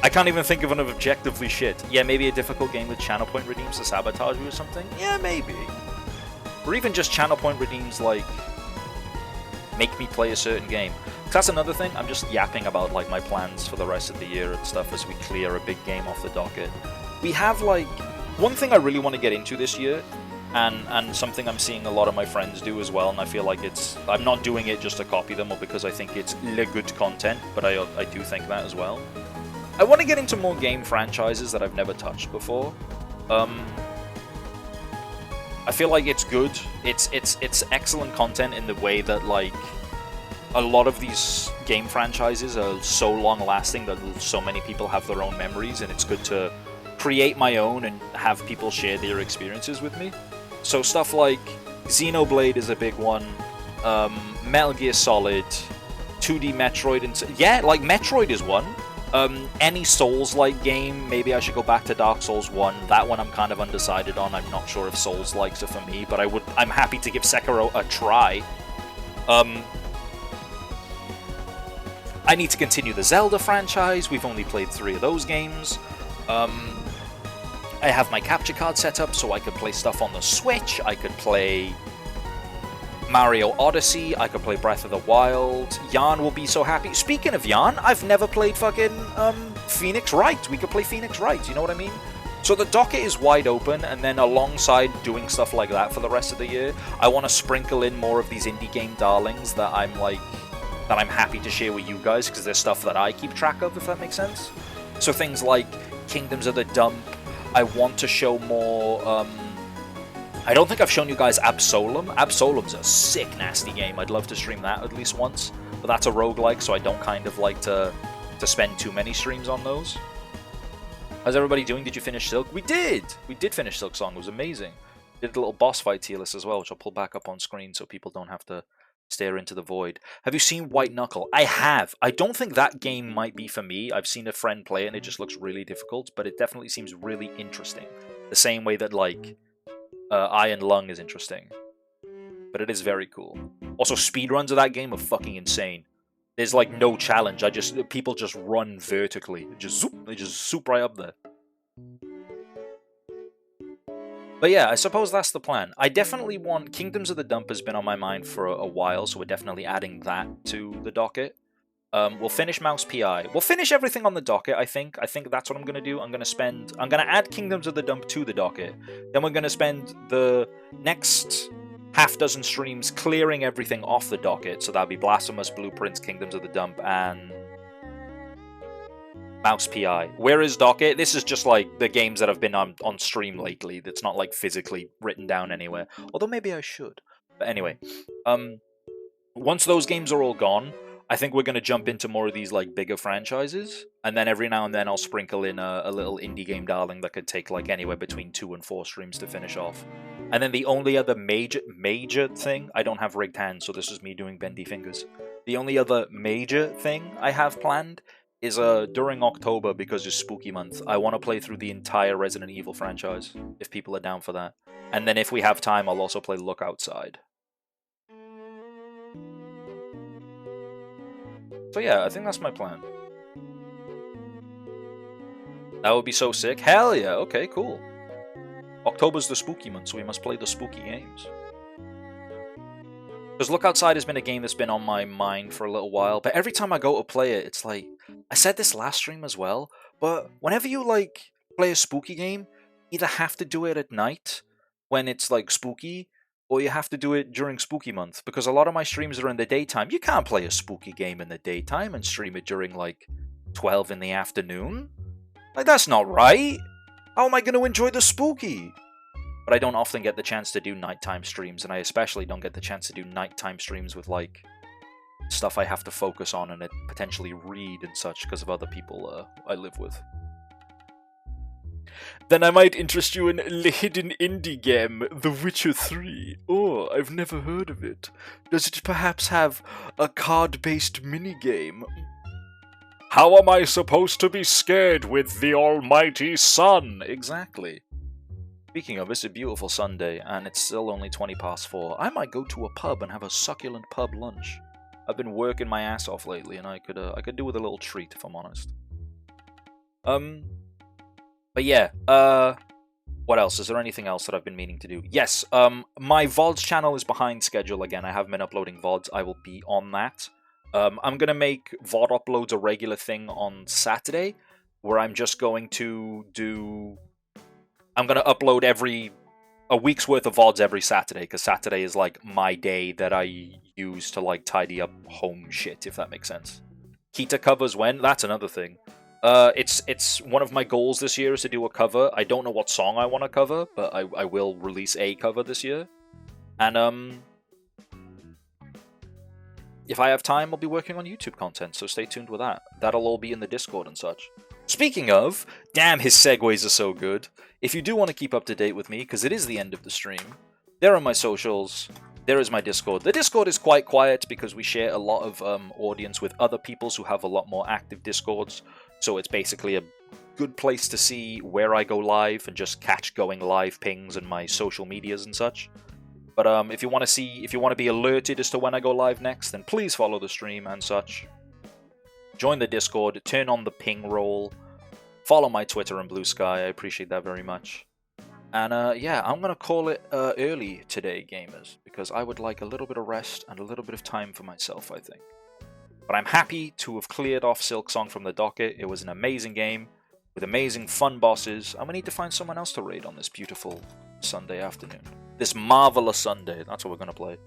S1: I can't even think of an objectively shit. Yeah, maybe a difficult game with channel point redeems to sabotage you or something? Yeah, maybe. Or even just channel point redeems, like, make me play a certain game. Because that's another thing, I'm just yapping about, like, my plans for the rest of the year and stuff as we clear a big game off the docket. We have, like, one thing I really want to get into this year, and something I'm seeing a lot of my friends do as well, and I feel like I'm not doing it just to copy them or because I think it's le good content, but I do think that as well. I want to get into more game franchises that I've never touched before. I feel like it's good. It's excellent content in the way that, like, a lot of these game franchises are so long-lasting that so many people have their own memories, and it's good to create my own and have people share their experiences with me. So stuff like Xenoblade is a big one, Metal Gear Solid, 2D Metroid, and yeah, like Metroid is one. Any Souls-like game, maybe I should go back to Dark Souls 1. That one I'm kind of undecided on. I'm not sure if Souls-likes are for me, but I'm happy to give Sekiro a try. I need to continue the Zelda franchise. We've only played 3 of those games. I have my capture card set up so I could play stuff on the Switch. I could play Mario Odyssey, I could play Breath of the Wild. Jan will be so happy. Speaking of Jan, I've never played fucking Phoenix Wright. We could play Phoenix Wright, you know what I mean? So the docket is wide open, and then alongside doing stuff like that for the rest of the year, I want to sprinkle in more of these indie game darlings that I'm happy to share with you guys, because there's stuff that I keep track of, if that makes sense. So things like Kingdoms of the Dump. I want to show more, I don't think I've shown you guys Absolem. Absolem's a sick, nasty game. I'd love to stream that at least once. But that's a roguelike, so I don't kind of like to spend too many streams on those. How's everybody doing? Did you finish Silk? We did! We did finish Silksong. It was amazing. Did a little boss fight tier list as well, which I'll pull back up on screen so people don't have to stare into the void. Have you seen White Knuckle? I have. I don't think that game might be for me. I've seen a friend play it and it just looks really difficult, but it definitely seems really interesting. The same way that, like, Iron Lung is interesting. But it is very cool. Also, speedruns of that game are fucking insane. There's, like, no challenge. People just run vertically. They just zoop right up there. But yeah, I suppose that's the plan. I definitely want... Kingdoms of the Dump has been on my mind for a while, so we're definitely adding that to the docket. We'll finish Mouse PI. We'll finish everything on the docket, I think. I think that's what I'm going to do. I'm going to add Kingdoms of the Dump to the docket. Then we're going to spend the next half dozen streams clearing everything off the docket. So that'll be Blasphemous, Blueprints, Kingdoms of the Dump, and Mouse PI. Where is docket? This is just like the games that have been on stream lately. That's not like physically written down anywhere. Although maybe I should. But anyway, once those games are all gone, I think we're going to jump into more of these like bigger franchises. And then every now and then I'll sprinkle in a little indie game darling that could take like anywhere between 2 and 4 streams to finish off. And then the only other major thing, I don't have rigged hands, so this is me doing bendy fingers. The only other major thing I have planned is during October, because it's spooky month, I want to play through the entire Resident Evil franchise, if people are down for that. And then if we have time, I'll also play Look Outside. So yeah, I think that's my plan. That would be so sick. Hell yeah, okay, cool. October's the spooky month, so we must play the spooky games. Because Look Outside has been a game that's been on my mind for a little while, but every time I go to play it, it's like... I said this last stream as well, but whenever you, like, play a spooky game, you either have to do it at night, when it's, like, spooky, or you have to do it during spooky month, because a lot of my streams are in the daytime. You can't play a spooky game in the daytime and stream it during, like, 12 in the afternoon. Like, that's not right! How am I going to enjoy the spooky? But I don't often get the chance to do nighttime streams, and I especially don't get the chance to do nighttime streams with, like, stuff I have to focus on and potentially read and such because of other people I live with. Then I might interest you in the hidden indie game, The Witcher 3. Oh, I've never heard of it. Does it perhaps have a card-based minigame? How am I supposed to be scared with the almighty sun? Exactly. Speaking of, it's a beautiful Sunday, and it's still only 4:20. I might go to a pub and have a succulent pub lunch. I've been working my ass off lately, and I could do with a little treat, if I'm honest. But yeah, what else? Is there anything else that I've been meaning to do? Yes, my VODs channel is behind schedule again. I haven't been uploading VODs. I will be on that. I'm going to make VOD uploads a regular thing on Saturday, where I'm just going to do... I'm going to upload a week's worth of VODs every Saturday, because Saturday is, like, my day that I use to, like, tidy up home shit, if that makes sense. Kita covers when? That's another thing. It's one of my goals this year is to do a cover. I don't know what song I want to cover, but I will release a cover this year. And, if I have time, I'll be working on YouTube content, so stay tuned with that. That'll all be in the Discord and such. Speaking of, damn, his segues are so good. If you do want to keep up to date with me, because it is the end of the stream, there are my socials, there is my Discord. The Discord is quite quiet because we share a lot of audience with other peoples who have a lot more active Discords, so it's basically a good place to see where I go live and just catch going live pings and my social medias and such. But if you want to be alerted as to when I go live next, then please follow the stream and such. Join the Discord, turn on the ping roll, follow my Twitter and Blue Sky, I appreciate that very much. And yeah, I'm going to call it early today, gamers, because I would like a little bit of rest and a little bit of time for myself, I think. But I'm happy to have cleared off Silksong from the docket. It was an amazing game, with amazing fun bosses, and we need to find someone else to raid on this beautiful Sunday afternoon. This marvelous Sunday, that's what we're going to play.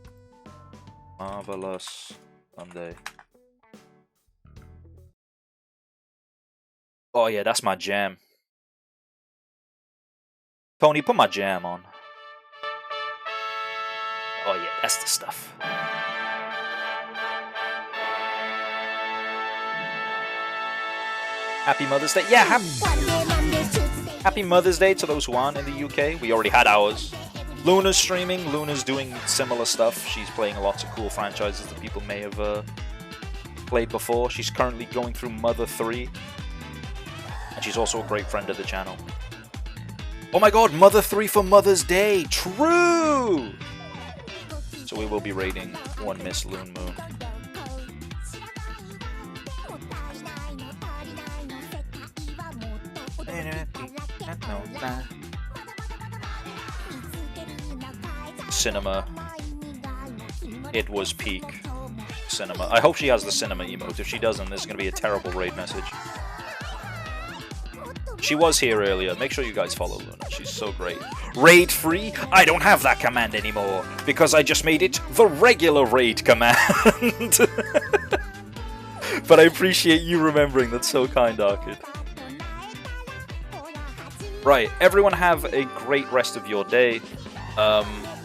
S1: Marvelous Sunday. Oh yeah, that's my jam. Tony, put my jam on. Oh yeah, that's the stuff. Happy Mother's Day. Yeah, happy Mother's Day to those who aren't in the UK. We already had ours. Luna's streaming. Luna's doing similar stuff. She's playing lots of cool franchises that people may have played before. She's currently going through Mother 3. And she's also a great friend of the channel. Oh my god, Mother 3 for Mother's Day! True! So we will be raiding One Miss Loon Moon. Cinema. It was peak. Cinema. I hope she has the cinema emote. If she doesn't, there's going to be a terrible raid message. She was here earlier. Make sure you guys follow Luna. She's so great. Raid free? I don't have that command anymore because I just made it the regular raid command. But I appreciate you remembering. That's so kind, Arcade. Right, everyone have a great rest of your day.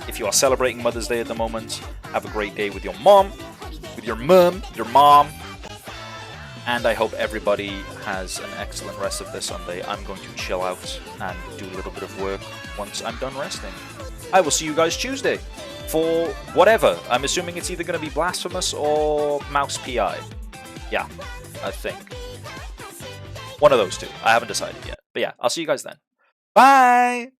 S1: If you are celebrating Mother's Day at the moment, have a great day with your mom, your mom. And I hope everybody has an excellent rest of their Sunday. I'm going to chill out and do a little bit of work once I'm done resting. I will see you guys Tuesday for whatever. I'm assuming it's either going to be Blasphemous or Mouse PI. Yeah, I think. One of those two. I haven't decided yet. But yeah, I'll see you guys then. Bye!